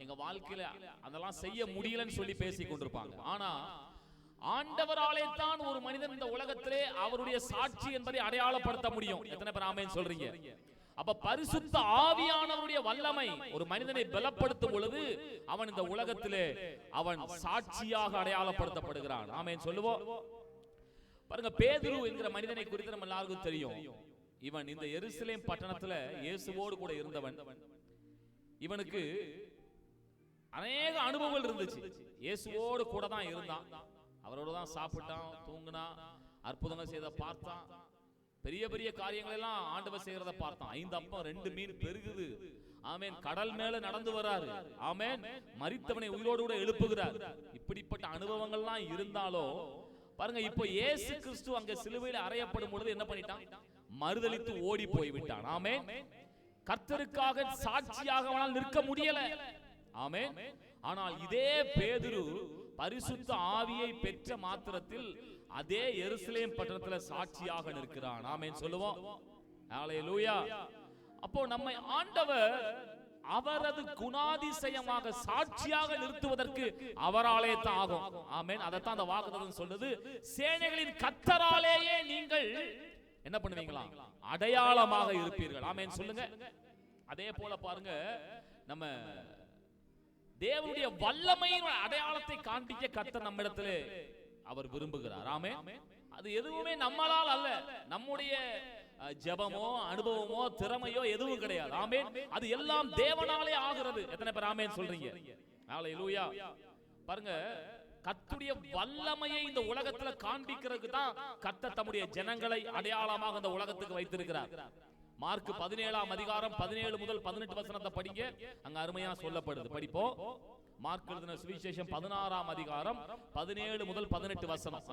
எங்க வாழ்க்கையில அதெல்லாம் செய்ய முடியலன்னு சொல்லி பேசி கொண்டிருப்பாங்க. ஆனா ஆண்டவராலே தான் ஒரு மனிதன் இந்த உலகத்திலே அவருடைய சாட்சி என்பதை அடையாளப்படுத்த முடியும். எத்தனை பேர் ஆமென் சொல்றீங்க? அப்ப பரிசுத்த ஆவியானவருடைய வல்லமை ஒரு மனிதனை பலப்படுத்தும் பொழுது அவன் இந்த உலகத்திலே அவன் சாட்சியாக அடையாளப்படுத்தப்படுகிறான். ஆமென் சொல்லுவோம். பாருங்க, பேதுரு என்கிற மனிதனை குறித்து நம்ம எல்லாருக்கும் தெரியும். இவன் இந்த எருசலேம் பட்டணத்துல இயேசுவோடு கூட இருந்தவன். இவனுக்கு அநேக அனுபவங்கள் இருந்துச்சு. இயேசுவோடு கூட தான் இருந்தான், அவரோட தான் சாப்பிட்டான், தூங்கினான், அற்புதங்கள் செய்த பார்த்தான், பெரிய பெரிய காரியங்கள் எல்லாம் ஆண்டவர் செய்யறத பார்த்தான். 5 அப்பம் 2 மீன் பெருகுது. ஆமென். கடல் மேல நடந்து வராரு. ஆமென். மரித்தவனை உயிரோடு கூட எழுப்புகிறார். இப்படிப்பட்ட அனுபவங்கள்லாம் இருந்தாலும் பாருங்க, இப்போ இயேசு கிறிஸ்து அங்க சிலுவையில் அறையப்படும் பொழுது என்ன பண்ணிட்டான்? மறுதலித்து ஓடி போய் விட்டான். ஆமென். கர்த்தருக்காக சாட்சியாக அவனால் நிற்க முடியல. ஆமென். ஆனால் இதே பேதுரு பரிசுத்த ஆவியை பெற்ற மாத்திரத்தில் அதே எருசலேம் பட்டணத்தில் சாட்சியாக நிற்கிறான். ஆமென் சொல்லுவோம். ஹalleluya. அப்போ நம்மை ஆண்டவர் அவரது குணாதிசயமாக சாட்சியாக நிறுத்துவதற்கு அவராலே தான் ஆகும். ஆமென். அதைத்தான் அந்த வாக்குத்தத்தம் சொல்லுது, சேனைகளின் கர்த்தராலேயே நீங்கள் என்ன பண்ணுவீங்களா? அடையாளமாக இருப்பீர்கள். ஆமென் சொல்லுங்க. அதே போல பாருங்க, நம்ம தேவனுடைய வல்லமையின் அடையாளத்தை காண்பிக்க கர்த்தர் நம்மிடத்திலே அவர் விரும்புகிறார். ஆமென். அது எதுவுமே நம்மளால் அல்ல, நம்முடைய ஜெபமோ அனுபவமோ திறமையோ எதுவும் கிடையாது. ஆமென். அது எல்லாம் தேவனாலே ஆகிறது. எத்தனை பேர் ஆமென் சொல்றீங்க? ஹalleluya. பாருங்க, கர்த்தருடைய வல்லமையை இந்த உலகத்துல காண்பிக்கிறதுக்கு தான் கர்த்தர் தம்முடைய ஜனங்களை அடையாளமாக இந்த உலகத்துக்கு வைத்திருக்கிறார். மார்க் 17ஆம் அதிகாரம் 17 முதல் 18 வசனத்தை படிங்க, அங்க அருமையா சொல்லப்படுது. படிப்போம். மார்க் எழுதின சுவிசேஷம் 16ஆம் அதிகாரம் 17 முதல் 18 வசனம்.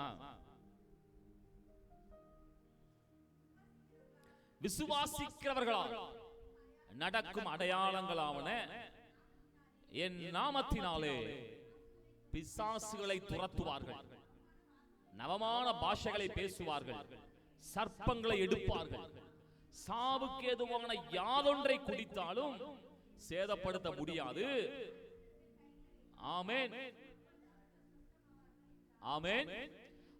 விசுவாசிக்கிறவர்களால் நடக்கும் அடையாளங்களாவன, என் நாமத்தினாலே பிசாசுகளை துரத்துவார்கள், நவமான பாஷைகளை பேசுவார்கள், சர்ப்பங்களை எடுப்பார்கள், சாவுக்கு ஏதுவான யாதொன்றை குடித்தாலும் சேதப்படுத்த முடியாது. ஆமென். ஆமென்.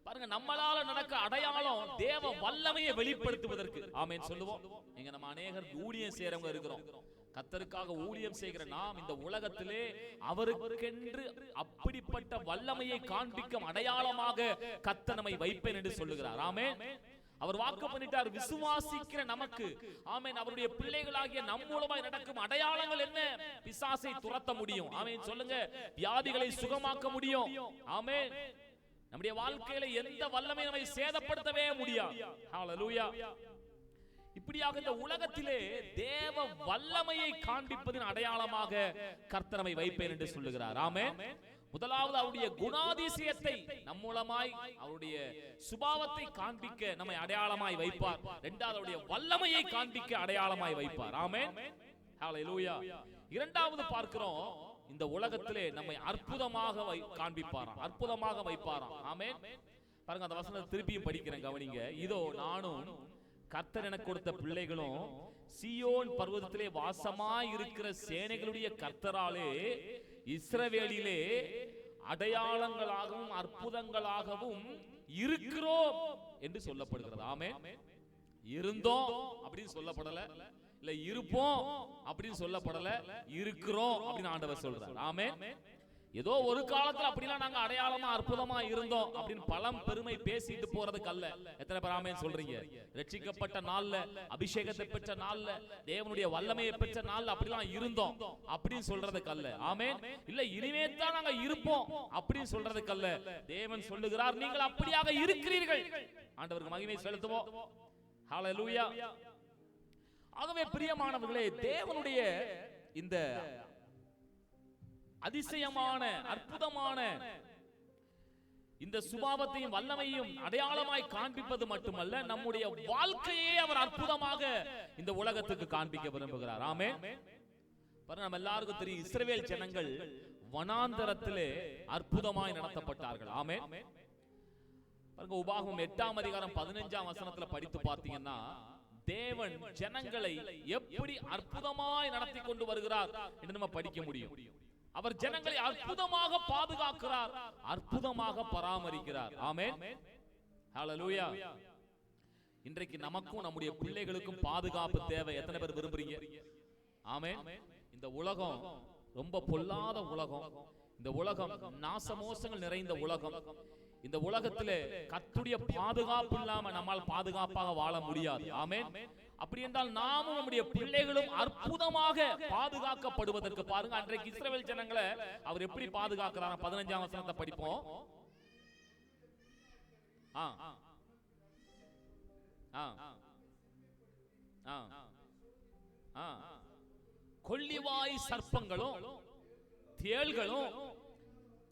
பாருங்க, நம்மளால நடக்க அடையாளம் தேவ வல்லமையை வெளிப்படுத்துவதற்கு. ஆமென் சொல்லுவோம். இங்க நம்ம அநேகர் ஊழியம் செய்யறவங்க இருக்கிறோம். கர்த்தருக்காக ஊழியம் செய்கிற நாம் இந்த உலகத்திலே அவருக்கென்று அப்படிப்பட்ட வல்லமையை காண்பிக்கும் அடையாளமாக கர்த்தர் நம்மை வைப்பேன் என்று சொல்லுகிறார். ஆமென். அவர் வாக்கு பண்ணிட்டார், விசுவாசிக்கிற நமக்கு, ஆமென், அவருடைய பிள்ளைகளாகிய நம் மூலமாய் நடக்கும் அடையாளங்கள் என்ன? பிசாசை துரத்த முடியும். ஆமென் சொல்லுங்க. வியாதிகளை சுகமாக்க முடியும். ஆமென். நம்முடைய வாழ்க்கையில எந்த வல்லமை நம்மை சேதப்படுத்தவே முடியாது. ஹalleluya. இப்படியாக இந்த உலகத்திலே தேவ வல்லமையை காண்பிப்பதின் அடையாளமாக கர்த்தர் நம்மை வைப்பேன் என்று சொல்லுகிறார். ஆமென். முதலாவது அவருடைய குணாதிசயத்தை நம் மூலமாய் அவருடைய சுபாவத்தை காண்பிக்க நம்மை அடையாளமாய் வைப்பார். இரண்டாவது அவருடைய வல்லமையை காண்பிக்க அடையாளமாய் வைப்பார். ஆமென். ஹalleluya. இரண்டாவது பார்க்கிறோம், இந்த உலகத்திலே நம்மை அற்புதமாக காண்பிப்பாராம், அற்புதமாக வைப்பாராம். ஆமென். பாருங்க, அந்த வசனத்தை திருப்பியும் படிக்கிறேன், கவனிங்க. இதோ நானும் கர்த்தர் எனக்கு கொடுத்த பிள்ளைகளும் சீயோன் பர்வதத்திலே வாசமாய் இருக்கிற சேனைகளுடைய கர்த்தராலே இஸ்ரவேலிலே அடையாளங்களாகவும் அற்புதங்களாகவும் இருக்கிறோம் என்று சொல்லப்படுகிறது. ஆமென். இருந்தோம் அப்படின்னு சொல்லப்படல, இல்ல இருப்போம் அப்படின்னு சொல்லப்படல, இருக்கிறோம் அப்படின்னு ஆண்டவர் சொல்றார். ஆமென். ஏதோ ஒரு காலத்துல அப்படிலாம் நாங்க அடையாளமா அற்புதமா இருந்தோம் அப்படின்னு பலம் பெருமை பேசிட்டு போறதுக்கு அல்ல. எத்தனை பேர் ஆமென் சொல்றீங்க? ரட்சிக்கப்பட்ட நாள்ல, அபிஷேகத்தை பெற்ற நாள்ல, தேவனுடைய வல்லமையை பெற்ற நாள்ல அப்படிலாம் இருந்தோம் அப்படின்னு சொல்றதுக்கு அல்ல. ஆமென். இல்ல இனிமே தான் நாங்க இருப்போம் அப்படின்னு சொல்றதுக்கு அல்ல. தேவன் சொல்லுகிறார், நீங்கள் அப்படியாக இருக்கிறீர்கள். ஆண்டவருக்கு மகிமை செலுத்துவோம். ஹalleluya. ஆகவே பிரியமானவர்களே, தேவனுடைய இந்த அதிசயமான அற்புதமான இந்த சுபாவத்தையும் வல்லமையும் அடையாளமாய் காண்பிப்பது மட்டுமல்ல, நம்முடைய வாழ்க்கையே அவர் அற்புதமாக இந்த உலகத்துக்கு காண்பிக்க விரும்புகிறார். ஆமென். நம்ம எல்லாருக்கும் தெரியும், இஸ்ரவேல் ஜனங்கள் வனாந்தரத்திலே அற்புதமாய் நடத்தப்பட்டார்கள். ஆமென். உபாகமம் 8ஆம் அதிகாரம் 15ஆம் வசனத்துல படித்து பார்த்தீங்கன்னா, தேவன் ஜனங்களை எப்படி அற்புதமாய் நடத்தி கொண்டு வருகிறார் என்று நம்ம படிக்க முடியும். அவர் ஜனங்களை அற்புதமாக பாதுகாக்கிறார், அற்புதமாக பராமரிக்கிறார். ஆமென். ஹல்லேலூயா. இன்றைக்கு நமக்கும் நம்முடைய பிள்ளைகளுக்கும் பாதுகாப்பு தேவை. எத்தனை பேர் விரும்புறீங்க? ஆமென். இந்த உலகம் ரொம்ப பொல்லாத உலகம். இந்த உலகம் நாசமோசங்கள் நிறைந்த உலகம். இந்த உலகத்திலே கர்த்தருடைய பாதுகாப்பு இல்லாம நம்மால் பாதுகாப்பாக வாழ முடியாது. ஆமென். அப்படி என்றால் நாமும் நம்முடைய பிள்ளைகளும் அற்புதமாக பாதுகாக்கப்படுவதற்கு பாருங்க, அன்றைக்கு இஸ்ரவேல் ஜனங்களை அவர் எப்படி பாதுகாக்கிறார்? 15ஆம் வசனத்தை படிப்போம். கொள்ளிவாய் சர்ப்பங்களும் தேள்களும்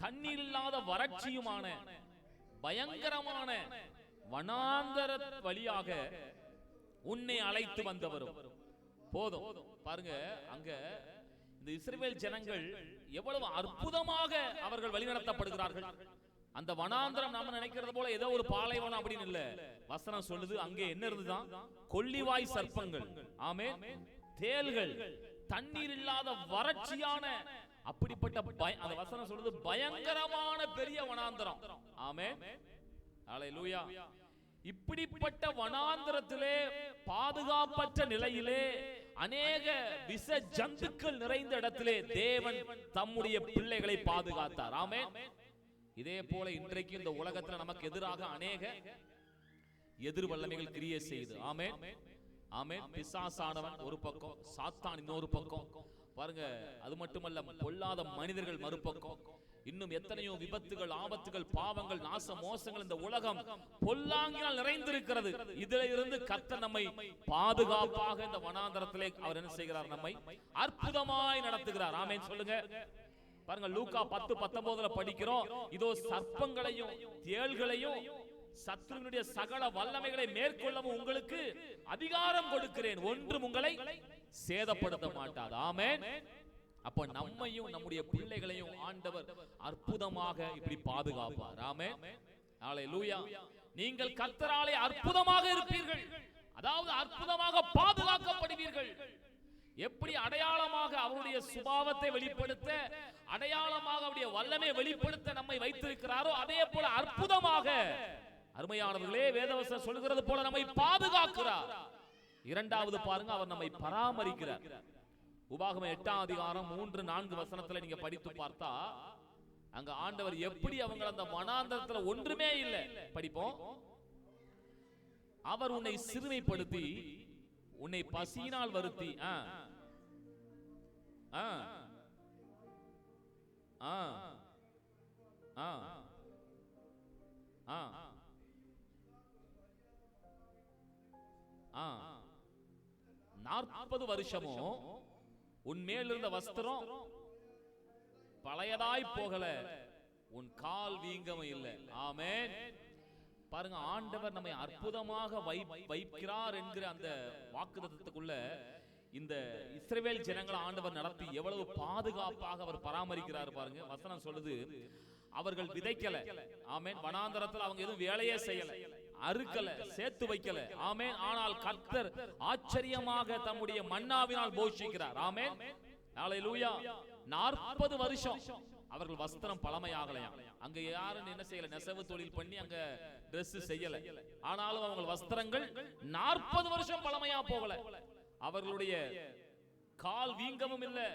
தண்ணீர் இல்லாத வறட்சியுமான பயங்கரமான வனாந்தர வழியாக உன்னை அழைத்து வந்தவரும். போதும் பாருங்க, அங்க இந்த இஸ்ரவேல் ஜனங்கள் எவ்வளவு அற்புதமாக அவர்கள் வழிநடத்தப்படுகிறார்கள். அந்த வனாந்தரம் நாம நினைக்கிறது போல ஏதோ ஒரு பாலைவனம் அப்படின்னு இல்ல. வசனம் சொல்லுது, அங்கே என்ன இருந்துதான்? கொள்ளிவாய் சர்ப்பங்கள், ஆமென், தேள்கள், தண்ணீர் இல்லாத வறட்சியான அப்படிப்பட்ட அந்த வசனம் சொல்லுது பயங்கரமான பெரிய வனாந்தரம். ஆமென். ஹல்லேலூயா. இப்படிப்பட்ட வனாந்தரத்திலே பாதுகாப்பற்ற நிலையிலே அநேக விஷ ஜந்துக்கள் நிறைந்த இடத்திலே தேவன் தம்முடைய பிள்ளைகளை பாதுகாத்தார். ஆமென். இதே போல இன்றைக்கு இந்த உலகத்துல நமக்கு எதிராக அநேக எதிர் வல்லமைகள் கிரியை செய்து. ஆமென். ஆமென். பிசாசானவன் ஒரு பக்கம், சாத்தான் இன்னொரு பக்கம். பாருங்க, அது மட்டுமல்ல, பொல்லாத மனிதர்கள் மறுபக்கம். இன்னும் எத்தனையோ விபத்துகள், ஆபத்துகள், பாவங்கள், நாச மோசங்கள் இந்த உலகம் பொல்லாங்கினால் நிறைந்திருக்கிறது. இதில இருந்து கர்த்தர் நம்மை பாதுகாப்பாக இந்த வனாந்தரத்திலே அவர் என்ன செய்கிறார்? நம்மை அற்புதமாய் நடத்துகிறார். ஆமென் சொல்லுங்க. பாருங்க, லூக்கா 10:19 படிக்கிறோம். இதோ சர்ப்பங்களையும் தேள்களையும் சத்துருவினுடைய சகல வல்லமைகளை மேற்கொள்ளவும் உங்களுக்கு அதிகாரம் கொடுக்கிறேன், ஒன்றும் உங்களை சேதப்படுத்த மாட்டாது. ஆமென். அப்ப நம்மையும் நம்முடைய பிள்ளைகளையும் ஆண்டவர் அற்புதமாக இப்படி பாதுகாப்பார். ஆமென். ஹல்லேலூயா. நீங்கள் கர்த்தராலே அற்புதமாக இருப்பீர்கள், அதாவது அற்புதமாக பாதுகாக்கப்படுவீர்கள். எப்படி அடையாளமாக அவருடைய சுபாவத்தை வெளிப்படுத்த, அடையாளமாக அவருடைய வல்லமை வெளிப்படுத்த நம்மை வைத்திருக்கிறாரோ, அதே போல அற்புதமாக, அருமையானவர்களே, வேதவசனம் சொல்கிறது போல நம்மை பாதுகாக்கிறார். இரண்டாவது பாருங்க, அவர் நம்மை பராமரிக்கிறார். உபாகமம் 8ஆம் அதிகாரம் 3-4 வசனத்துல நீங்க படித்து பார்த்தா, அங்க ஆண்டவர் எப்படி அவங்க அந்த வனாந்தரத்துல ஒன்றுமே இல்லை. படிப்போம். அவர் உன்னை சிறுமைப்படுத்தி உன்னை பசியினால் வருத்தி ஆ 40 வருஷமும் உன் மேல் இருந்த வஸ்திரம் பழையதாய் போகல, உன் கால் வீங்கவும் இல்லை. ஆமென். பாருங்க, ஆண்டவர் நம்மை அற்புதமாக வைக்கிறார் என்கிற அந்த வாக்குத்தத்தத்துக்குள்ள இந்த இஸ்ரவேல் ஜனங்களை ஆண்டவர் நடத்தி எவ்வளவு பாதுகாப்பாக அவர் பராமரிக்கிறார் பாருங்க. வசனம் சொல்லுது, அவர்கள் விதைக்கல. ஆமென். வனாந்தரத்தில் அவங்க எதுவும் வேலையே செய்யல, அறுக்கல, சேர்த்து வைக்கல. ஆமென். ஆனால் கர்த்தர் ஆச்சரியமாக தம்முடைய மன்னாவினால் போஷிக்கிறார். ஆமென். ஹல்லேலூயா. 40 வருஷம் அவர்கள் வஸ்திரம் பழமையாகலையா. அங்க யாரும் என்ன செய்யல, நெசவு தொழில் பண்ணி அங்க Dress செய்யல. ஆனாலும் அவங்க வஸ்திரங்கள் 40 வருஷம் பழமையா போகல. அவர்களுடைய கால் வீங்கவும் இல்லை.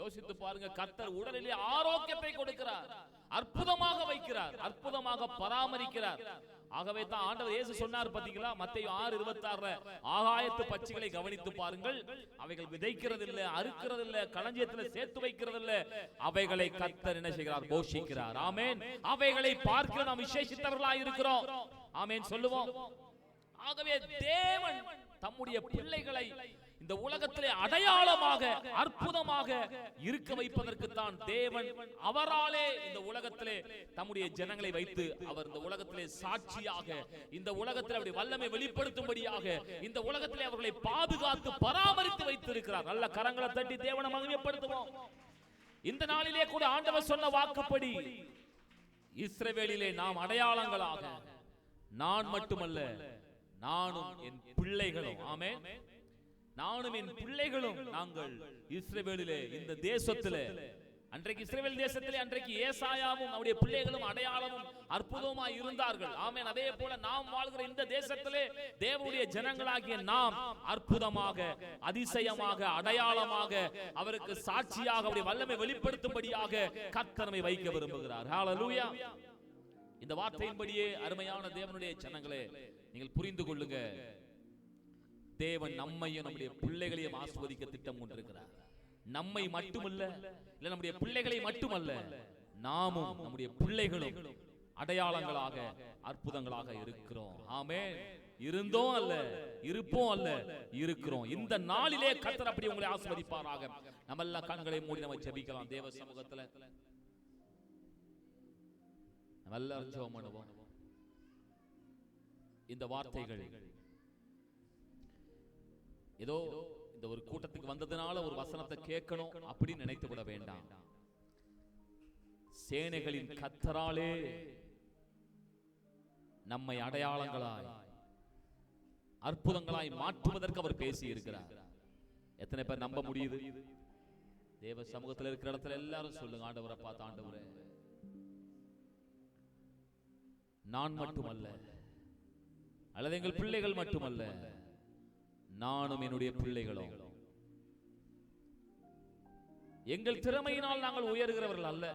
யோசித்து பாருங்க, கர்த்தர் உடலிலே ஆரோக்கியத்தை கொடுக்கிறார், அற்புதமாக வைக்கிறார், அற்புதமாக பராமரிக்கிறார். ஆகவே தான் ஆண்டவர் இயேசு சொன்னார் பாத்தீங்களா, மத்தேயு 6:26, ஆகாயத்து பட்சிகளை கவனித்து பாருங்கள், அவைகள் விதைக்கிறதில்லை, அறுக்கிறதில்லை, களஞ்சியத்தில் சேர்த்து வைக்கிறதில்லை, அவைகளை கர்த்தர் என்ன செய்கிறார்? போஷிக்கிறார். ஆமென். அவைகளை பார்க்க நாம் விசேஷித்தவர்களாய் இருக்கிறோம். ஆமென் சொல்லுவோம். ஆகவே தேவன் தம்முடைய பிள்ளைகளை இந்த உலகத்திலே அடையாளமாக அற்புதமாக இருக்க வைப்பதற்கு தான் தேவன் அவராலே இந்த உலகத்திலே தம்முடைய ஜனங்களை வைத்து அவர் இந்த உலகத்திலே சாட்சியாக இந்த உலகத்திலே அவருடைய வல்லமை வெளிப்படுத்தும்படியாக இந்த உலகத்திலே அவர்களை பாதுகாத்து பராமரித்து வைத்திருக்கிறார். நல்ல கரங்களை தட்டி தேவனை மகிமைப்படுத்துவோம். இந்த நாளிலே கூட ஆண்டவர் சொன்ன வாக்குப்படி இஸ்ரவேலிலே நாம் அடையாளங்களாக, நான் மட்டுமல்ல நானும் என் பிள்ளைகளும், ஆமென், நானும் என் பிள்ளைகளும் நாங்கள் இஸ்ரவேலிலே இந்த தேசத்திலே, அன்றைக்கு இஸ்ரவேல் தேசத்திலே அன்றைக்கு ஏசாயாவும் அவருடைய பிள்ளைகளும் அடையாளமும் அற்புதமாய் இருந்தார்கள். ஆமென். அதே போல நாம் வாழ்கிற இந்த தேசத்திலே தேவனுடைய ஜனங்களாகிய நாம் அற்புதமாக, அதிசயமாக, அடையாளமாக, அவருக்கு சாட்சியாக அவருடைய வல்லமை வெளிப்படுத்தும்படியாக கர்த்தர் நம்மை வைக்க விரும்புகிறார். ஹல்லேலூயா. இந்த வார்த்தையின்படியே அருமையான தேவனுடைய ஜனங்களே, நீங்கள் புரிந்து கொள்ளுங்க, தேவன் நம்மையும் நம்முடைய பிள்ளைகளையும் ஆசீர்வதிக்க திட்டம் கொண்டிருக்கிறார். நம்மை மட்டுமல்ல, இல்ல நம்முடைய பிள்ளைகளை மட்டுமல்ல, நாமும் நம்முடைய பிள்ளைகளும் அடையாளங்களாக அற்புதங்களாக இருக்கிறோம். ஆமென். இருந்தோம் அல்ல, இருப்போம் அல்ல, இருக்கிறோம். இந்த நாளிலே கர்த்தர் அப்படி உங்களை ஆசீர்வதிப்பாராக. நம்ம எல்லாம் கண்களை மூடி நம்ம ஜெபிக்கலாம் தேவ சமூகத்துல. நம்ம எல்லாரும் ஜெபம் பண்ணுவோம். இந்த வார்த்தைகள் ஏதோ இந்த ஒரு கூட்டத்துக்கு வந்ததுனால ஒரு வசனத்தை கேட்கணும் அப்படி நினைத்து விட வேண்டாம். சேனைகளின் கர்த்தராலே நம்மை அடையாளங்களாய் அற்புதங்களாய் மாற்றுவதற்கு அவர் பேசி இருக்கிறார். எத்தனை பேர் நம்ப முடியுது? தேவ சமூகத்தில் இருக்கிற இடத்துல எல்லாரும் சொல்லுங்க, ஆண்டவரை பார்த்து, ஆண்டவரே, நான் மட்டுமல்ல, அல்லது எங்கள் பிள்ளைகள் மட்டுமல்ல, நானும் என்னுடைய பிள்ளைகளும் எங்கள் திறமையினால் நாங்கள் உயர்கிறவர்கள் அல்ல.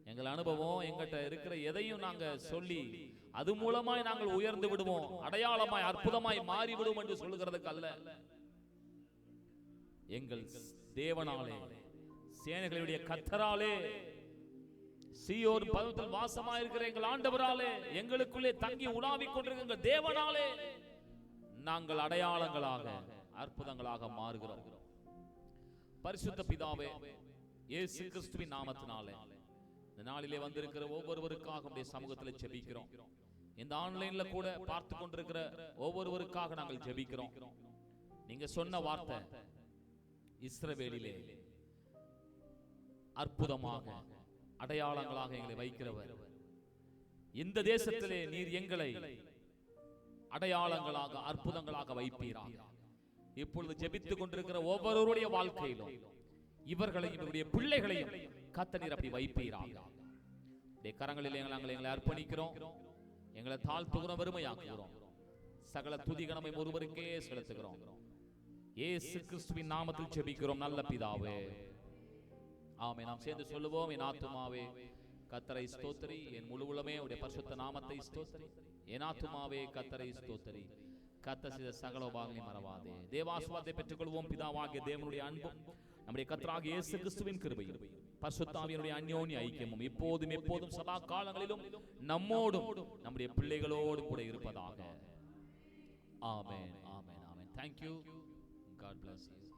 எங்கள் அனுபவம், எங்கிட்ட இருக்கிற எதையும் நாங்க சொல்லி அது மூலமாய் நாங்கள் உயர்ந்து விடுவோம், அடையாளமாய் அற்புதமாய் மாறிவிடுவோம் என்று சொல்லுகிறதுக்கு அல்ல. எங்கள் தேவனாலே, சேனைகளுடைய கர்த்தராலே, சீயோன் பர்வதத்தில் வாசமாயிருக்கிற எங்கள் ஆண்டவராலே, எங்களுக்குள்ளே தங்கி உலாவிக் கொண்டிருக்கிற தேவனாலே நாங்கள் அடையாளங்களாக அற்புதங்களாக மாறுகிறோம். பரிசுத்த பிதாவே, இயேசு கிறிஸ்துவின் நாமத்தினாலே இந்த நாளிலே வந்திருக்கிற ஒவ்வொருவருக்காக உம்முடைய சமூகத்தில் ஜெபிக்கிறோம். இந்த ஆன்லைன்ல கூட பார்த்து கொண்டிருக்கிற ஒவ்வொருவருக்காக நாங்கள் ஜெபிக்கிறோம். நீங்க சொன்ன வார்த்தை, இஸ்ரவேலிலே அற்புதமாக அடையாளங்களாக எங்களை வைக்கிறவர், இந்த தேசத்திலே நீர் எங்களை அடையாளங்களாக அற்புதங்களாக வைப்பீராக. இப்பொழுது ஜெபித்துக் கொண்டிருக்கிற ஒவ்வொருவருடைய வாழ்க்கையிலும் இவர்களையும் இவருடைய பிள்ளைகளையும் கர்த்தர் நீர் அப்படி வைப்பீராக. கரங்களில் எங்களை அர்ப்பணிக்கிறோம், எங்களை தாழ்த்துகிறோம், வெறுமையாக்குகிறோம். சகல துதி கனமை ஒருவருக்கே செலுத்துகிறோம். இயேசு கிறிஸ்துவின் நாமத்தில் ஜெபிக்கிறோம் நல்ல பிதாவே, ஆமென். நாம் சேர்ந்து சொல்லுவோம், என் ஆத்துமாவே கர்த்தரை ஸ்தோத்திரி, என் முழு உள்ளமே உடைய பரிசுத்த நாமத்தை ஸ்தோத்திரி. என் ஆத்துமாவே கர்த்தரை ஸ்தோத்திரி, கர்த்தர் செய்த சகல உபகாரங்களை மறவாதே. தேவாசீர்வாதத்தை பெற்றுக்கொள்வோம். பிதாவாகிய தேவனுடைய அன்பும் நம்முடைய கர்த்தராகிய இயேசு கிறிஸ்துவின் கிருபையும் பரிசுத்த ஆவியினுடைய அந்யோன்ய ஐக்கியமும் இப்போதும் எப்போதும் சதா காலங்களிலும் நம்மோடும் நம்முடைய பிள்ளைகளோடும் கூட இருப்பதாக. ஆமென், ஆமென், ஆமென். Thank you. God bless you.